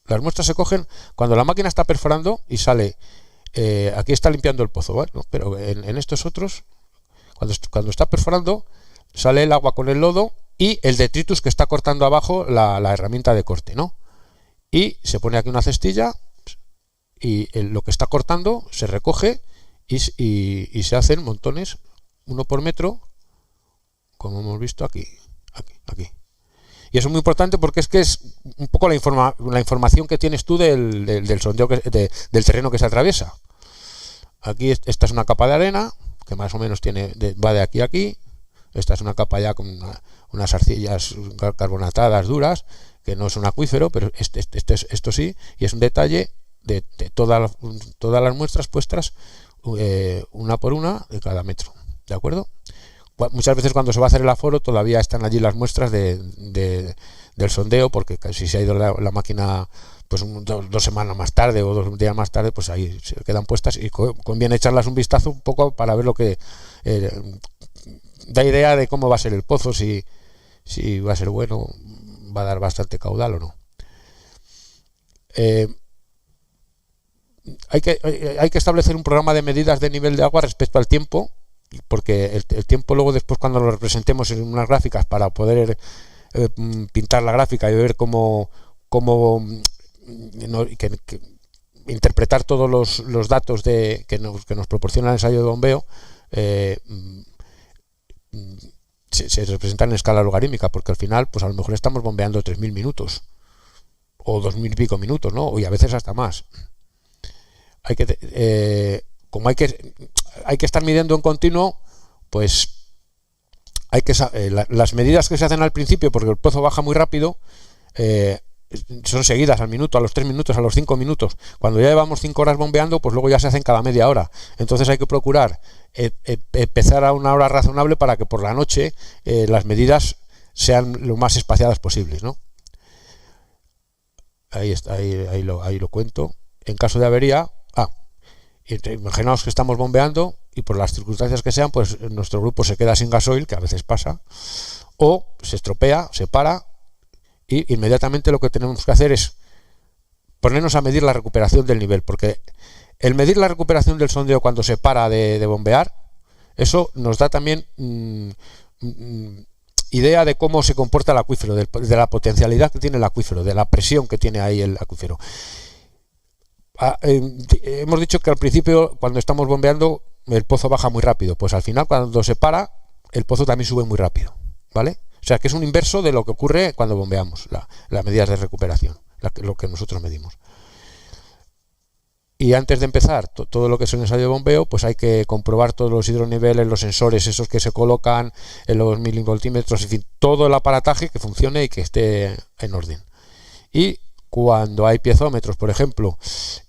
las muestras se cogen cuando la máquina está perforando y sale, aquí está limpiando el pozo, ¿vale? ¿No? Pero en estos otros, cuando está perforando, sale el agua con el lodo y el detritus que está cortando abajo la herramienta de corte, ¿no? Y se pone aquí una cestilla y lo que está cortando se recoge y se hacen montones, uno por metro, como hemos visto aquí. Y eso es muy importante porque es que es un poco la información que tienes tú del sondeo del terreno que se atraviesa. Aquí esta es una capa de arena que más o menos va de aquí a aquí. Esta es una capa ya con unas arcillas carbonatadas duras, que no es un acuífero, pero esto sí, y es un detalle de todas las muestras puestas una por una de cada metro. ¿De acuerdo? Muchas veces cuando se va a hacer el aforo todavía están allí las muestras del sondeo, porque si se ha ido la máquina pues dos semanas más tarde o 2 días más tarde, pues ahí se quedan puestas y conviene echarlas un vistazo un poco para ver lo que da idea de cómo va a ser el pozo, si va a ser bueno, va a dar bastante caudal o no. Hay que establecer un programa de medidas de nivel de agua respecto al tiempo, porque el tiempo luego después cuando lo representemos en unas gráficas para poder pintar la gráfica y ver cómo interpretar todos los datos que nos proporciona el ensayo de bombeo, se representan en escala logarítmica, porque al final pues a lo mejor estamos bombeando 3.000 minutos o 2.000 y pico minutos, ¿no? Y a veces hasta más. Como hay que estar midiendo en continuo, pues las medidas que se hacen al principio, porque el pozo baja muy rápido, son seguidas al minuto, a los 3 minutos, a los 5 minutos. Cuando ya llevamos 5 horas bombeando, pues luego ya se hacen cada media hora. Entonces hay que procurar empezar a una hora razonable para que por la noche las medidas sean lo más espaciadas posibles, ¿no? Ahí está, ahí lo cuento. En caso de avería, imaginaos que estamos bombeando y por las circunstancias que sean, pues nuestro grupo se queda sin gasoil, que a veces pasa, o se estropea, se para, y inmediatamente lo que tenemos que hacer es ponernos a medir la recuperación del nivel, porque el medir la recuperación del sondeo cuando se para de bombear, eso nos da también idea de cómo se comporta el acuífero, de la potencialidad que tiene el acuífero, de la presión que tiene ahí el acuífero. Hemos dicho que al principio, cuando estamos bombeando, el pozo baja muy rápido. Pues al final, cuando se para, el pozo también sube muy rápido, ¿vale? O sea que es un inverso de lo que ocurre cuando bombeamos, las medidas de recuperación, lo que nosotros medimos. y antes de empezar todo lo que es el ensayo de bombeo, pues hay que comprobar todos los hidroniveles, los sensores esos que se colocan, en los milivoltímetros, en fin, todo el aparataje que funcione y que esté en orden. Y cuando hay piezómetros, por ejemplo,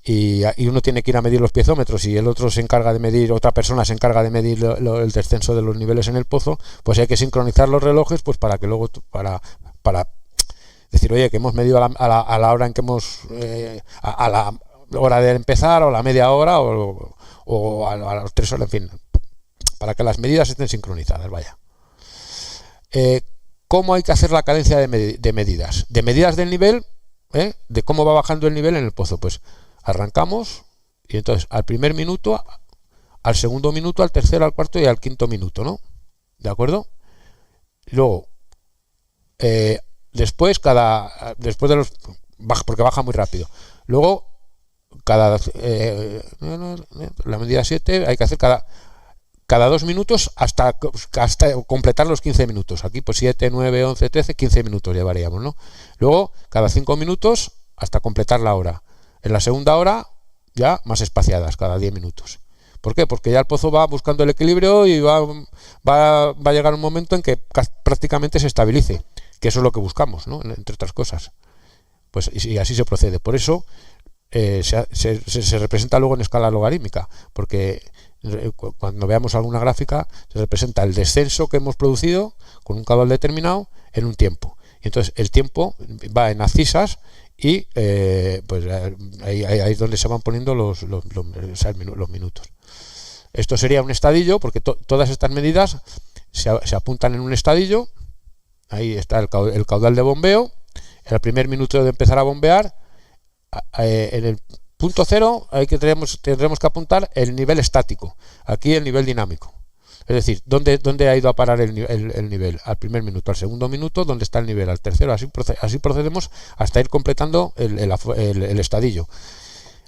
y uno tiene que ir a medir los piezómetros y el otro se encarga de medir, otra persona se encarga de medir el descenso de los niveles en el pozo, pues hay que sincronizar los relojes, pues para que luego para decir, oye, que hemos medido a la hora en que hemos a la hora de empezar, o la media hora, o a las 3 horas, en fin, para que las medidas estén sincronizadas, vaya. ¿Cómo hay que hacer la cadencia de medidas? De medidas del nivel, de cómo va bajando el nivel en el pozo. Pues arrancamos, y entonces al primer minuto, al segundo minuto, al tercero, al cuarto y al quinto minuto, ¿no? ¿De acuerdo? Luego, después de los... porque baja muy rápido. Luego, la medida 7 hay que hacer cada 2 minutos hasta completar los 15 minutos. Aquí pues 7, 9, 11, 13, 15 minutos llevaríamos, ¿no? Luego, cada 5 minutos hasta completar la hora. En la segunda hora, ya más espaciadas, cada 10 minutos. ¿Por qué? Porque ya el pozo va buscando el equilibrio y va a llegar un momento en que prácticamente se estabilice, que eso es lo que buscamos, ¿no? Entre otras cosas. Pues y así se procede. Por eso se representa luego en escala logarítmica, porque cuando veamos alguna gráfica se representa el descenso que hemos producido con un caudal determinado en un tiempo, y entonces el tiempo va en abscisas y pues ahí es donde se van poniendo los minutos. Esto sería un estadillo, porque todas estas medidas se apuntan en un estadillo. Ahí está el caudal de bombeo. En el primer minuto de empezar a bombear, en el punto cero tendremos que apuntar el nivel estático, aquí el nivel dinámico, es decir, dónde ha ido a parar el nivel, al primer minuto, al segundo minuto, dónde está el nivel, al tercero, así procedemos hasta ir completando el estadillo.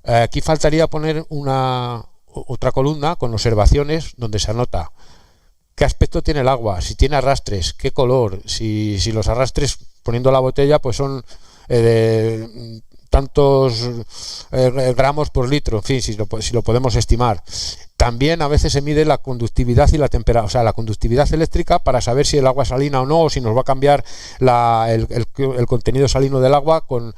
Aquí faltaría poner otra columna con observaciones donde se anota qué aspecto tiene el agua, si tiene arrastres, qué color, si los arrastres, poniendo la botella, pues son de tantos gramos por litro, en fin, si lo podemos estimar. También a veces se mide la conductividad y la temperatura, o sea, la conductividad eléctrica, para saber si el agua es salina o no, o si nos va a cambiar el contenido salino del agua con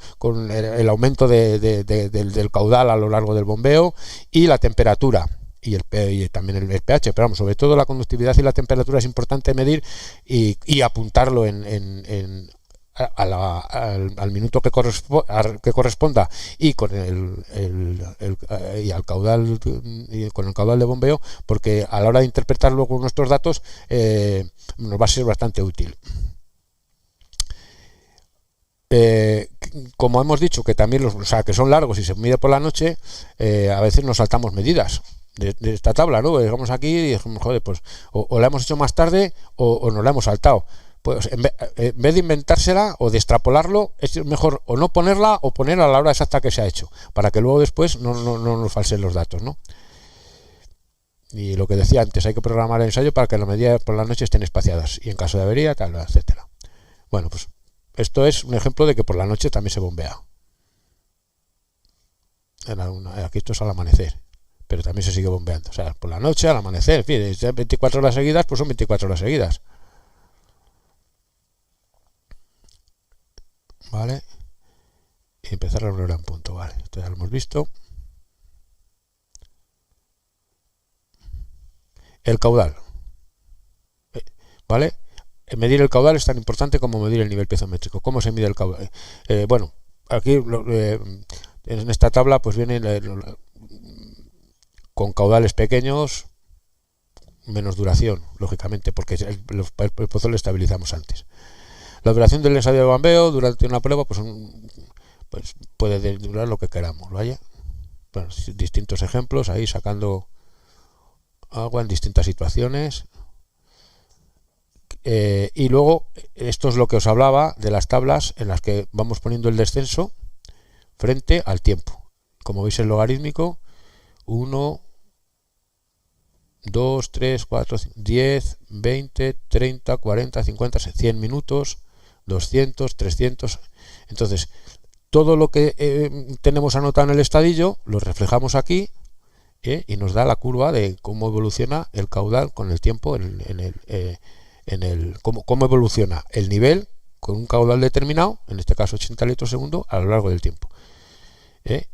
el aumento del caudal a lo largo del bombeo, y la temperatura. Y también el pH, pero vamos, sobre todo la conductividad y la temperatura es importante medir y apuntarlo al minuto que corresponda, y con al caudal, y con el caudal de bombeo, porque a la hora de interpretar luego nuestros datos nos va a ser bastante útil. Como hemos dicho que también que son largos y se mide por la noche, a veces nos saltamos medidas de esta tabla, ¿no? Llegamos aquí y dijimos, joder, pues o la hemos hecho más tarde o nos la hemos saltado. Pues en vez de inventársela o de extrapolarlo, es mejor o no ponerla, o poner a la hora exacta que se ha hecho, para que luego después no nos falsen los datos, ¿no? Y lo que decía antes, hay que programar el ensayo para que las medidas por la noche estén espaciadas, y en caso de avería, tal, etcétera. Bueno, pues esto es un ejemplo de que por la noche también se bombea. Aquí esto es al amanecer, pero también se sigue bombeando. O sea, por la noche, al amanecer, en fin, 24 horas seguidas, pues son 24 horas seguidas. Vale, y empezar a volver a un punto. Vale, esto ya lo hemos visto. El caudal, vale, medir el caudal es tan importante como medir el nivel piezométrico. ¿Cómo se mide el caudal? Bueno, aquí en esta tabla pues viene con caudales pequeños, menos duración, lógicamente, porque el pozo lo estabilizamos antes. La duración del ensayo de bombeo durante una prueba pues puede durar lo que queramos, ¿vale? Bueno, distintos ejemplos ahí, sacando agua en distintas situaciones. Y luego, esto es lo que os hablaba de las tablas en las que vamos poniendo el descenso frente al tiempo. Como veis, el logarítmico: 1, 2, 3, 4, 10, 20, 30, 40, 50, 100 minutos, 200, 300. Entonces, todo lo que tenemos anotado en el estadillo lo reflejamos aquí, y nos da la curva de cómo evoluciona el caudal con el tiempo cómo evoluciona el nivel con un caudal determinado, en este caso 80 litros segundo, a lo largo del tiempo.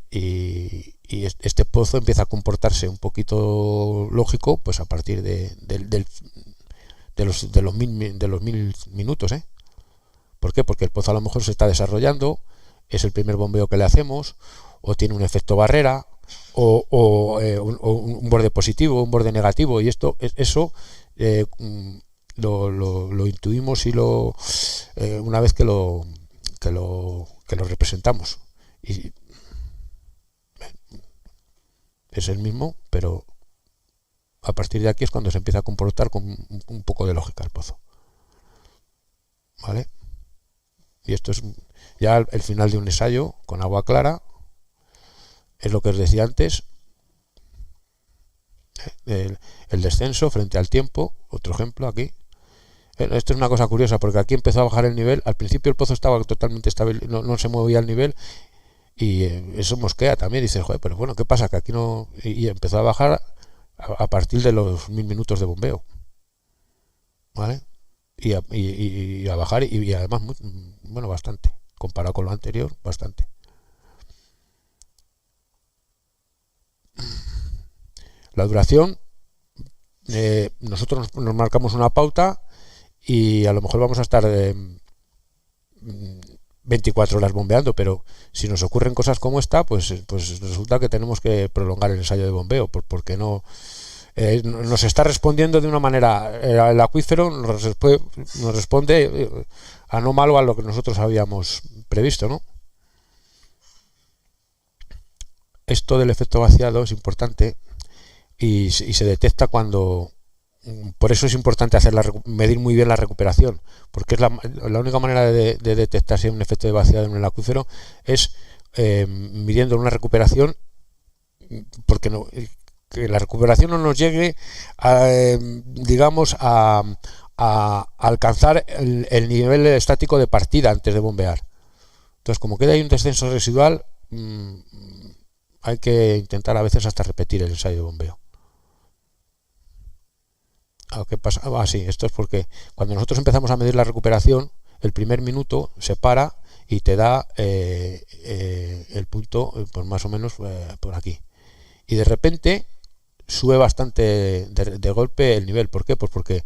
Y este pozo empieza a comportarse un poquito lógico pues a partir de los mil minutos. ¿Por qué? Porque el pozo a lo mejor se está desarrollando, es el primer bombeo que le hacemos, o tiene un efecto barrera, o un borde positivo, un borde negativo, y eso lo intuimos y una vez que lo representamos. Y es el mismo, pero a partir de aquí es cuando se empieza a comportar con un poco de lógica el pozo. ¿Vale? Y esto es ya el final de un ensayo con agua clara. Es lo que os decía antes, el descenso frente al tiempo. Otro ejemplo aquí. Esto es una cosa curiosa, porque aquí empezó a bajar el nivel. Al principio el pozo estaba totalmente estable, no se movía el nivel, y eso mosquea también. Dices, joder, pero bueno, ¿qué pasa? Que aquí no. Y empezó a bajar a partir de los 1000 minutos de bombeo. ¿Vale? Y a bajar, y además, bueno, bastante. Comparado con lo anterior, bastante. La duración, nosotros nos marcamos una pauta, y a lo mejor vamos a estar 24 horas bombeando, pero si nos ocurren cosas como esta, pues resulta que tenemos que prolongar el ensayo de bombeo, porque no nos está respondiendo de una manera. El acuífero nos responde anómalo a lo que nosotros habíamos previsto, ¿no? Esto del efecto vaciado es importante, y se detecta cuando. Por eso es importante medir muy bien la recuperación, porque es la única manera de detectar si hay un efecto de vaciado en el acuífero es midiendo una recuperación, porque que la recuperación no nos llegue digamos a alcanzar el nivel estático de partida antes de bombear. Entonces, como queda ahí un descenso residual, hay que intentar a veces hasta repetir el ensayo de bombeo. ¿Qué pasa? Sí, esto es porque cuando nosotros empezamos a medir la recuperación, el primer minuto se para y te da el punto, pues más o menos por aquí, y de repente sube bastante de golpe el nivel. ¿Por qué? Pues porque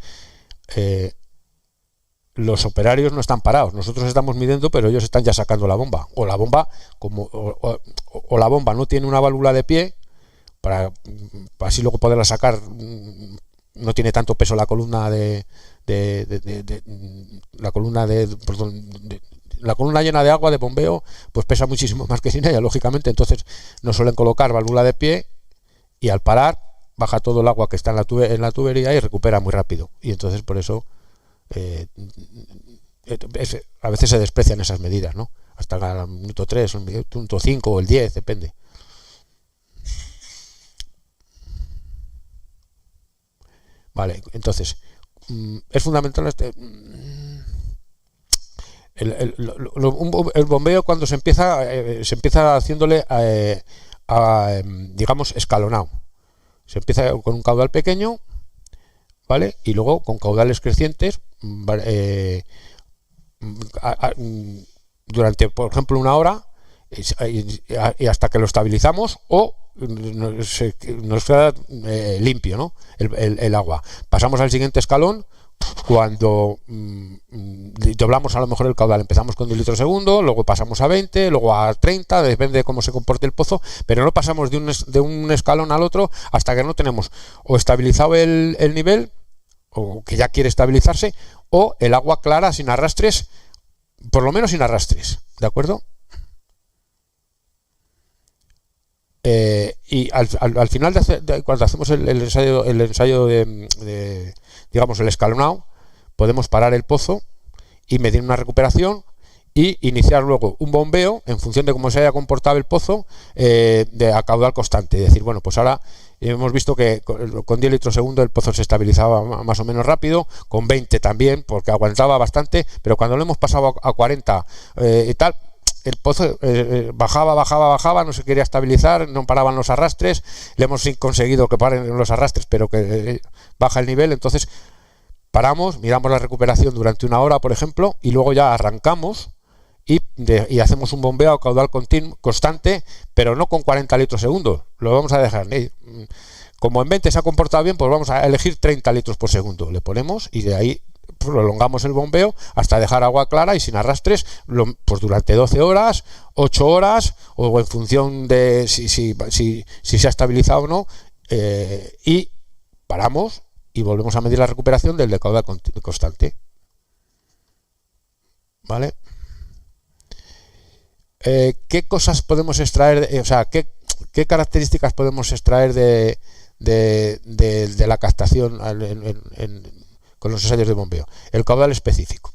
los operarios no están parados, nosotros estamos midiendo, pero ellos están ya sacando la bomba, o la bomba la bomba no tiene una válvula de pie para así luego poderla sacar. No tiene tanto peso la columna la columna llena de agua de bombeo, pues pesa muchísimo más que sin ella, lógicamente. Entonces no suelen colocar válvula de pie, y al parar baja todo el agua que está en la tubería y recupera muy rápido. Y entonces por eso a veces se desprecian esas medidas, ¿no? Hasta el minuto 3, el minuto 5 o el 10, depende. Vale, entonces es fundamental el bombeo cuando se empieza haciéndole digamos escalonado. Se empieza con un caudal pequeño, ¿vale? Y luego con caudales crecientes, ¿vale? Durante, por ejemplo, una hora, y hasta que lo estabilizamos, o nos queda limpio, ¿no? el agua. Pasamos al siguiente escalón cuando doblamos a lo mejor el caudal. Empezamos con 10 litros segundo, luego pasamos a 20, luego a 30, depende de cómo se comporte el pozo, pero no pasamos de un escalón al otro hasta que no tenemos o estabilizado el nivel, o que ya quiere estabilizarse, o el agua clara sin arrastres, por lo menos sin arrastres, ¿de acuerdo? Y al final cuando hacemos el ensayo de digamos el escalonado, podemos parar el pozo y medir una recuperación, y iniciar luego un bombeo en función de cómo se haya comportado el pozo, a caudal constante. Es decir, bueno, pues ahora hemos visto que con 10 litros segundo el pozo se estabilizaba más o menos rápido, con 20 también, porque aguantaba bastante, pero cuando lo hemos pasado a 40 y tal, el pozo bajaba, no se quería estabilizar, no paraban los arrastres, le hemos conseguido que paren los arrastres, pero que baja el nivel. Entonces paramos, miramos la recuperación durante 1 hora, por ejemplo, y luego ya arrancamos y hacemos un bombeo a caudal constante, pero no con 40 litros segundo, lo vamos a dejar. Como en 20 se ha comportado bien, pues vamos a elegir 30 litros por segundo, le ponemos y de ahí prolongamos el bombeo hasta dejar agua clara y sin arrastres, pues durante 12 horas, 8 horas, o en función de si se ha estabilizado o no, y paramos y volvemos a medir la recuperación del caudal constante. ¿Vale? ¿Qué cosas podemos extraer? O sea, ¿qué características podemos extraer de la captación con los ensayos de bombeo? El caudal específico.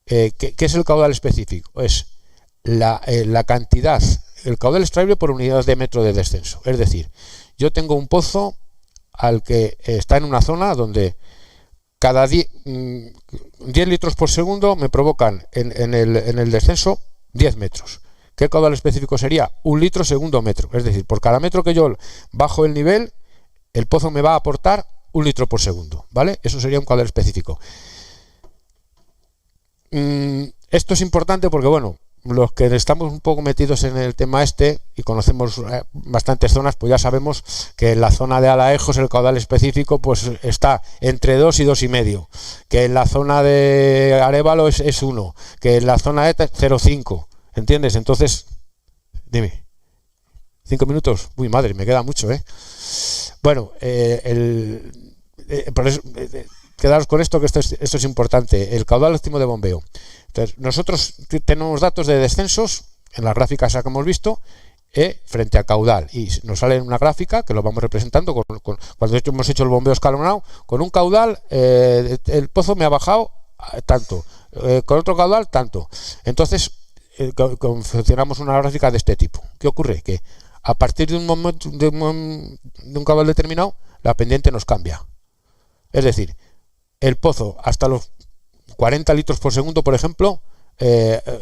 ¿Qué es el caudal específico? Es la cantidad, el caudal extraíble por unidad de metro de descenso. Es decir, yo tengo un pozo al que está en una zona donde cada 10 litros por segundo me provocan en el descenso 10 metros. ¿Qué caudal específico sería? 1 litro segundo metro. Es decir, por cada metro que yo bajo el nivel, el pozo me va a aportar 1 litro por segundo. ¿Vale? Eso sería un caudal específico. Esto es importante porque, bueno, los que estamos un poco metidos en el tema y conocemos bastantes zonas, pues ya sabemos que en la zona de Alaejos el caudal específico pues está entre 2 y 2,5, que en la zona de Arévalo es 1, que en la zona de 0,5, ¿entiendes? Entonces, dime, 5 minutos, uy madre, me queda mucho, bueno, por eso, quedaros con esto, que esto es importante, el caudal óptimo de bombeo. Entonces, nosotros tenemos datos de descensos en las gráficas que hemos visto frente a caudal, y nos sale una gráfica que lo vamos representando cuando hemos hecho el bombeo escalonado. Con un caudal el pozo me ha bajado tanto, con otro caudal tanto. Entonces confeccionamos una gráfica de este tipo. ¿Qué ocurre? Que a partir de un momento de un caudal determinado, la pendiente nos cambia. Es decir, el pozo hasta los 40 litros por segundo, por ejemplo,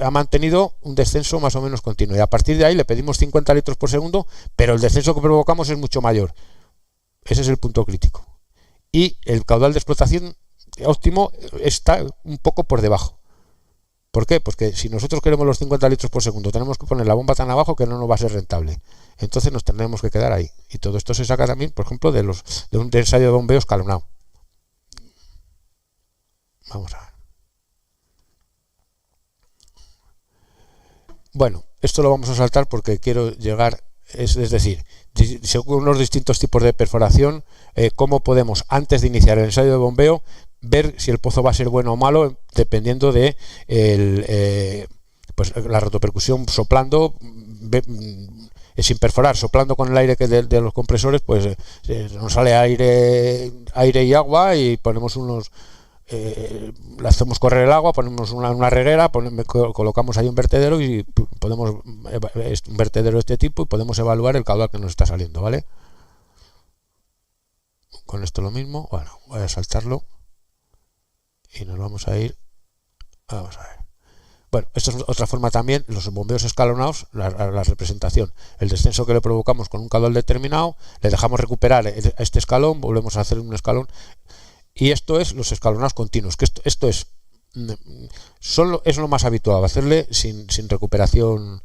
ha mantenido un descenso más o menos continuo, y a partir de ahí le pedimos 50 litros por segundo, pero el descenso que provocamos es mucho mayor. Ese es el punto crítico, y el caudal de explotación óptimo está un poco por debajo. ¿Por qué? Pues que si nosotros queremos los 50 litros por segundo, tenemos que poner la bomba tan abajo que no nos va a ser rentable. Entonces nos tendremos que quedar ahí, y todo esto se saca también, por ejemplo, de un ensayo de bombeo escalonado. Vamos a ver. Bueno, esto lo vamos a saltar porque quiero llegar, es decir, según los distintos tipos de perforación, cómo podemos, antes de iniciar el ensayo de bombeo, ver si el pozo va a ser bueno o malo, dependiendo de pues la rotopercusión soplando, sin perforar, soplando con el aire de los compresores, pues nos sale aire y agua, y ponemos le hacemos correr el agua, ponemos una reguera, colocamos ahí un vertedero, y podemos un vertedero de este tipo, y podemos evaluar el caudal que nos está saliendo, ¿vale? Con esto lo mismo. Bueno, voy a saltarlo y nos vamos a ir. Vamos a ver. Bueno, esto es otra forma también, los bombeos escalonados, la representación, el descenso que le provocamos con un caudal determinado, le dejamos recuperar este escalón, volvemos a hacer un escalón. Y esto es los escalonados continuos, que esto es lo más habitual, hacerle sin recuperación,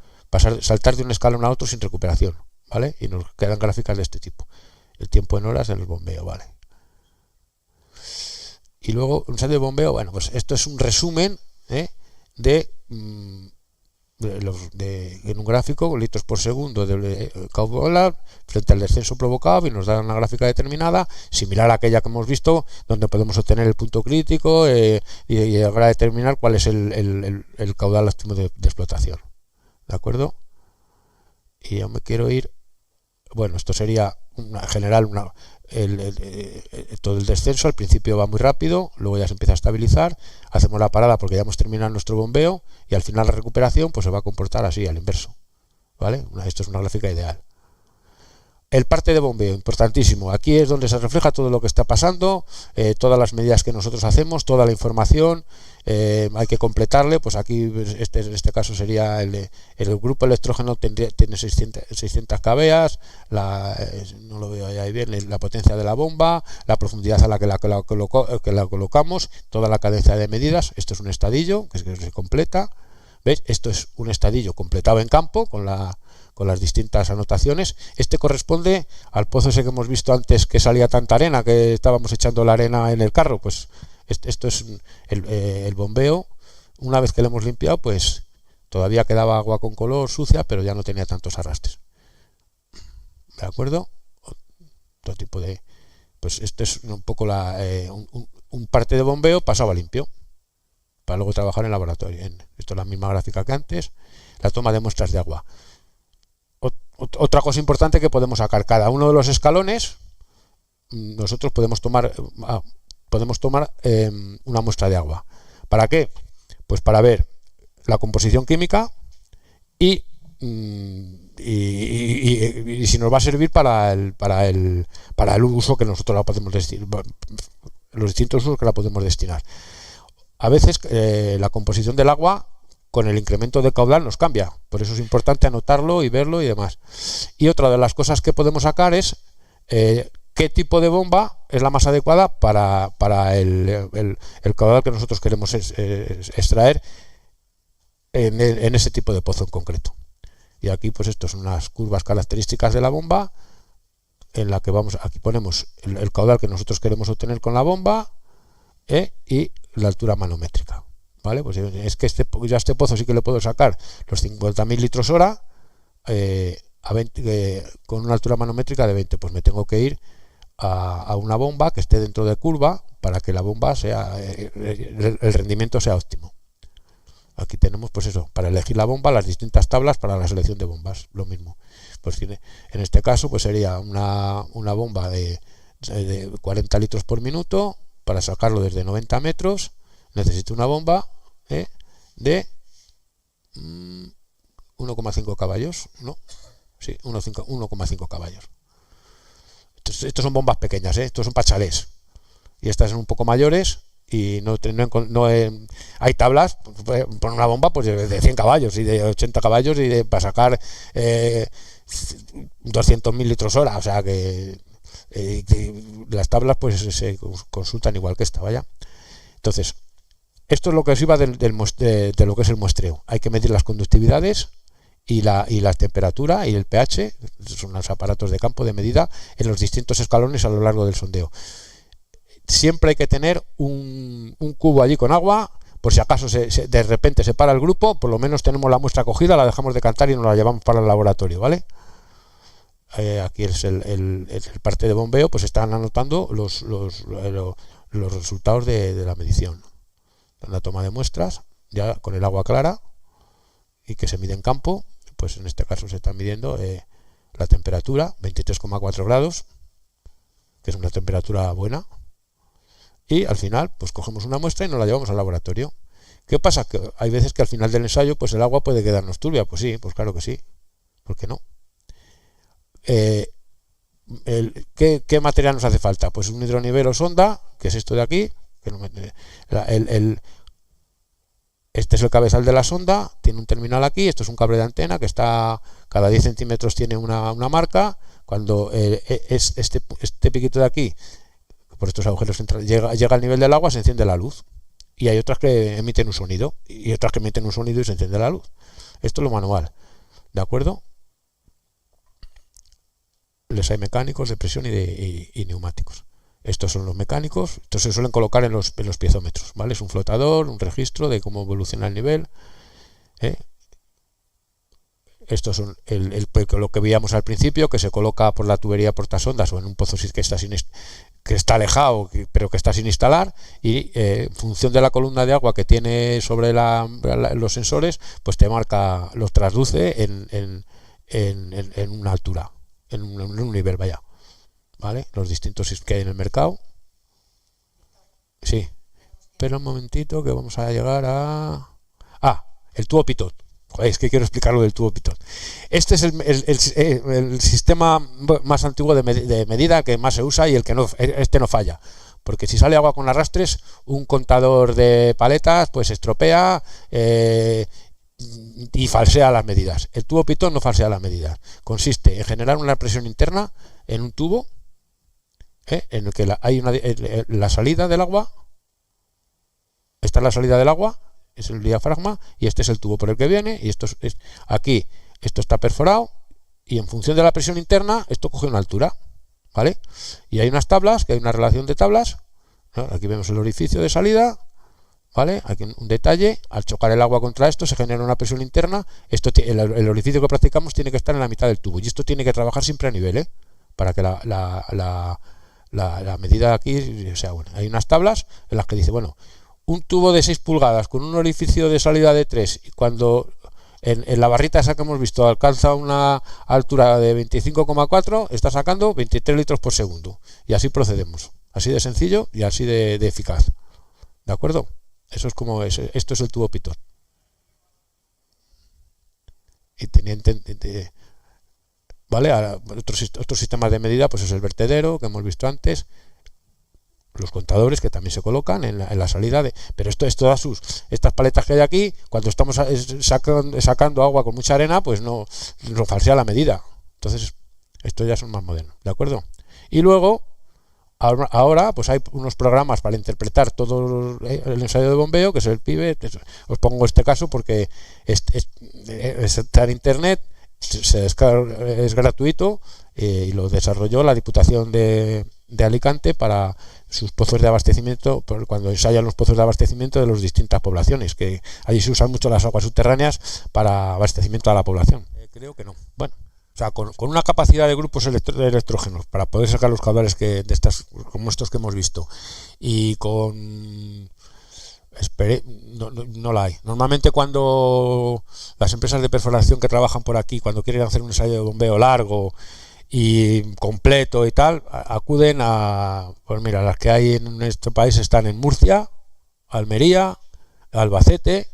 saltar de un escalón a otro sin recuperación, ¿vale? Y nos quedan gráficas de este tipo, el tiempo en horas del bombeo, ¿vale? Y luego un ensayo de bombeo, bueno, pues esto es un resumen en un gráfico, litros por segundo de caudal frente al descenso provocado, y nos da una gráfica determinada, similar a aquella que hemos visto, donde podemos obtener el punto crítico y llegar a determinar cuál es el caudal óptimo de explotación. ¿De acuerdo? Y yo me quiero ir. Bueno, esto sería todo el descenso. Al principio va muy rápido, luego ya se empieza a estabilizar, hacemos la parada porque ya hemos terminado nuestro bombeo, y al final la recuperación pues se va a comportar así, al inverso, ¿vale? Esto es una gráfica ideal. El parte de bombeo, importantísimo. Aquí es donde se refleja todo lo que está pasando, todas las medidas que nosotros hacemos, toda la información. Hay que completarle, pues aquí en este caso sería el grupo electrógeno tiene 600 kVA, no lo veo ahí bien, la potencia de la bomba, la profundidad a la que la colocamos, toda la cadencia de medidas. Esto es un estadillo que se completa. ¿Veis? Esto es un estadillo completado en campo con las distintas anotaciones. Este corresponde al pozo ese que hemos visto antes, que salía tanta arena, que estábamos echando la arena en el carro. Pues esto es el bombeo. Una vez que lo hemos limpiado, pues todavía quedaba agua con color sucia, pero ya no tenía tantos arrastres. ¿De acuerdo? Otro tipo de... Pues esto es un poco un parte de bombeo pasado a limpio, para luego trabajar en laboratorio. Esto es la misma gráfica que antes. La toma de muestras de agua. Otra cosa importante que podemos sacar, cada uno de los escalones, nosotros podemos tomar una muestra de agua. ¿Para qué? Pues para ver la composición química y si nos va a servir para el uso que nosotros la podemos destinar, los distintos usos que la podemos destinar. A veces la composición del agua con el incremento del caudal nos cambia, por eso es importante anotarlo y verlo y demás. Y otra de las cosas que podemos sacar es qué tipo de bomba es la más adecuada para el caudal que nosotros queremos extraer en ese tipo de pozo en concreto. Y aquí pues esto son unas curvas características de la bomba, en la que aquí ponemos el caudal que nosotros queremos obtener con la bomba y la altura manométrica. ¿Vale? Pues es que este pozo sí que le puedo sacar los 50.000 litros hora con una altura manométrica de 20. Pues me tengo que ir a una bomba que esté dentro de curva para que la bomba el rendimiento sea óptimo. Aquí tenemos pues eso, para elegir la bomba, las distintas tablas para la selección de bombas, lo mismo. Pues en este caso pues sería una bomba de 40 litros por minuto. Para sacarlo desde 90 metros necesito una bomba de 1,5 caballos, ¿no? Sí, 1,5 caballos. Estos son bombas pequeñas, estos son pachalés. Y estas son un poco mayores y hay tablas, por una bomba pues de 100 caballos y de 80 caballos y para sacar 200.000 litros hora, o sea que las tablas pues se consultan igual que esta, vaya. Entonces, esto es lo que os iba de lo que es el muestreo. Hay que medir las conductividades y la temperatura y el pH, son los aparatos de campo de medida en los distintos escalones a lo largo del sondeo. Siempre hay que tener un cubo allí con agua, por si acaso de repente se para el grupo, por lo menos tenemos la muestra cogida, la dejamos de cantar y nos la llevamos para el laboratorio, ¿vale? Aquí es el parte de bombeo, pues están anotando los resultados de la medición. La toma de muestras, ya con el agua clara y que se mide en campo, pues en este caso se está midiendo la temperatura, 23,4 grados, que es una temperatura buena. Y al final, pues cogemos una muestra y nos la llevamos al laboratorio. ¿Qué pasa? Que hay veces que al final del ensayo, pues el agua puede quedarnos turbia. Pues sí, pues claro que sí. ¿Por qué no? ¿Qué material nos hace falta? Pues un hidronivel o sonda, que es esto de aquí. Este es el cabezal de la sonda, tiene un terminal aquí, esto es un cable de antena que está cada 10 centímetros tiene una marca. Cuando este piquito de aquí, por estos agujeros llega al nivel del agua, se enciende la luz. Y hay otras que emiten un sonido y otras que emiten un sonido y se enciende la luz. Esto es lo manual, ¿de acuerdo? Les hay mecánicos de presión y neumáticos. Estos son los mecánicos. Estos se suelen colocar en los piezómetros, ¿vale? Es un flotador, un registro de cómo evoluciona el nivel. Estos son lo que veíamos al principio, que se coloca por la tubería portasondas o en un pozo que está alejado, pero que está sin instalar, y en función de la columna de agua que tiene sobre los sensores, pues te marca, los traduce en una altura, en un nivel, vaya. ¿Vale? Los distintos que hay en el mercado. Sí. Pero un momentito que vamos a llegar a... el tubo pitot. Joder, es que quiero explicar lo del tubo pitón. Este es el sistema más antiguo de medida que más se usa y el que no, este no falla. Porque si sale agua con arrastres, un contador de paletas pues estropea y falsea las medidas. El tubo pitón no falsea las medidas. Consiste en generar una presión interna en un tubo en el que hay la salida del agua. Esta es la salida del agua, es el diafragma, y este es el tubo por el que viene, y aquí esto está perforado, y en función de la presión interna, esto coge una altura, ¿vale? Y hay unas tablas, que hay una relación de tablas, ¿no? Aquí vemos el orificio de salida, ¿vale? Aquí un detalle, al chocar el agua contra esto se genera una presión interna, el orificio que practicamos tiene que estar en la mitad del tubo, y esto tiene que trabajar siempre a nivel, para que la medida aquí sea buena. Hay unas tablas en las que dice, bueno, un tubo de 6 pulgadas con un orificio de salida de 3 y cuando en la barrita esa que hemos visto alcanza una altura de 25,4 está sacando 23 litros por segundo y así procedemos, así de sencillo y así de eficaz, ¿de acuerdo? Eso es como esto es el tubo pitón. Y ¿vale? Otros sistemas de medida pues es el vertedero que hemos visto antes, los contadores que también se colocan en la salida pero estas paletas que hay aquí, cuando estamos sacando agua con mucha arena, pues no falsea la medida. Entonces estos ya son más modernos, ¿de acuerdo? Y luego ahora pues hay unos programas para interpretar todo el ensayo de bombeo, que es el PIBE. Os pongo este caso porque está en internet, es gratuito, y lo desarrolló la Diputación de Alicante para sus pozos de abastecimiento, cuando ensayan los pozos de abastecimiento de las distintas poblaciones, que allí se usan mucho las aguas subterráneas para abastecimiento a la población. Creo que no. Bueno, o sea, con una capacidad de grupos de electrógenos para poder sacar los caudales como estos que hemos visto, y con no la hay. Normalmente cuando las empresas de perforación que trabajan por aquí, cuando quieren hacer un ensayo de bombeo largo y completo y tal, acuden pues mira, las que hay en este país están en Murcia, Almería, Albacete.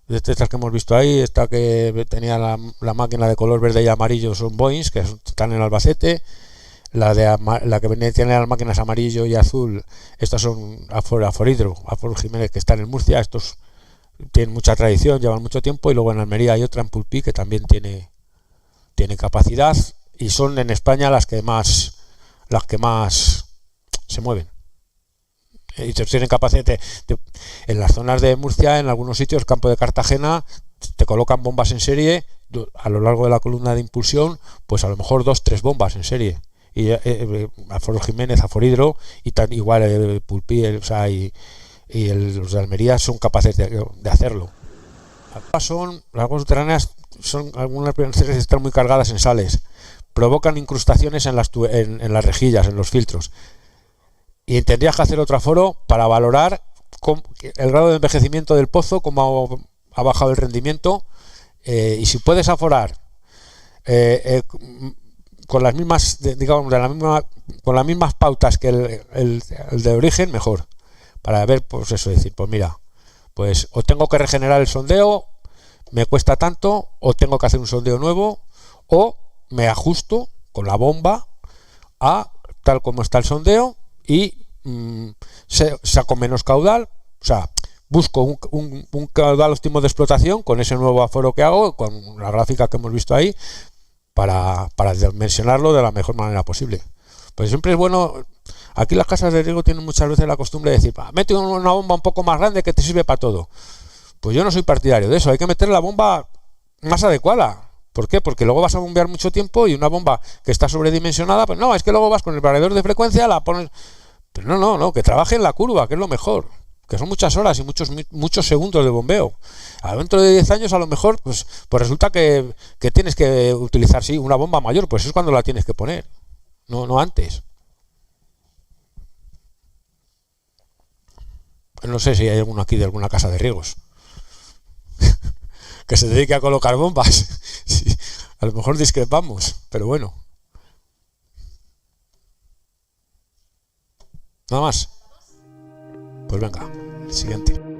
De estas que hemos visto ahí, esta que tenía la máquina de color verde y amarillo son Boeings, que están en Albacete. La que tiene las máquinas amarillo y azul, estas son Aforidro Jiménez, que están en Murcia. Estos tienen mucha tradición, llevan mucho tiempo. Y luego en Almería hay otra en Pulpí que también tiene capacidad, y son en España las que más se mueven. Y tienen capacidad en las zonas de Murcia, en algunos sitios, Campo de Cartagena, te colocan bombas en serie a lo largo de la columna de impulsión, pues a lo mejor 2-3 bombas en serie. Y Aforo Jiménez, Aforidro, y igual Pulpí, los de Almería son capaces de hacerlo. Las aguas subterráneas algunas veces están muy cargadas en sales, provocan incrustaciones en las rejillas, en los filtros, y tendrías que hacer otro aforo para valorar el grado de envejecimiento del pozo, cómo ha bajado el rendimiento, y si puedes aforar con las mismas, digamos, con las mismas pautas que el de origen, mejor, para ver, pues eso, decir, pues mira, pues o tengo que regenerar el sondeo, me cuesta tanto, o tengo que hacer un sondeo nuevo, o me ajusto con la bomba a tal como está el sondeo y saco menos caudal, o sea, busco un caudal óptimo de explotación con ese nuevo aforo que hago, con la gráfica que hemos visto ahí, para dimensionarlo de la mejor manera posible. Pues siempre es bueno. Aquí las casas de riego tienen muchas veces la costumbre de decir, mete una bomba un poco más grande que te sirve para todo. Pues yo no soy partidario de eso, hay que meter la bomba más adecuada. ¿Por qué? Porque luego vas a bombear mucho tiempo, y una bomba que está sobredimensionada, pues no, es que luego vas con el variador de frecuencia, la pones. Pero no, que trabaje en la curva, que es lo mejor, que son muchas horas y muchos segundos de bombeo. Dentro de 10 años a lo mejor pues resulta que tienes que utilizar una bomba mayor, pues es cuando la tienes que poner, no antes. No sé si hay alguno aquí de alguna casa de riegos que se dedique a colocar bombas. Sí, a lo mejor discrepamos, pero bueno. Nada más. Pues venga, siguiente.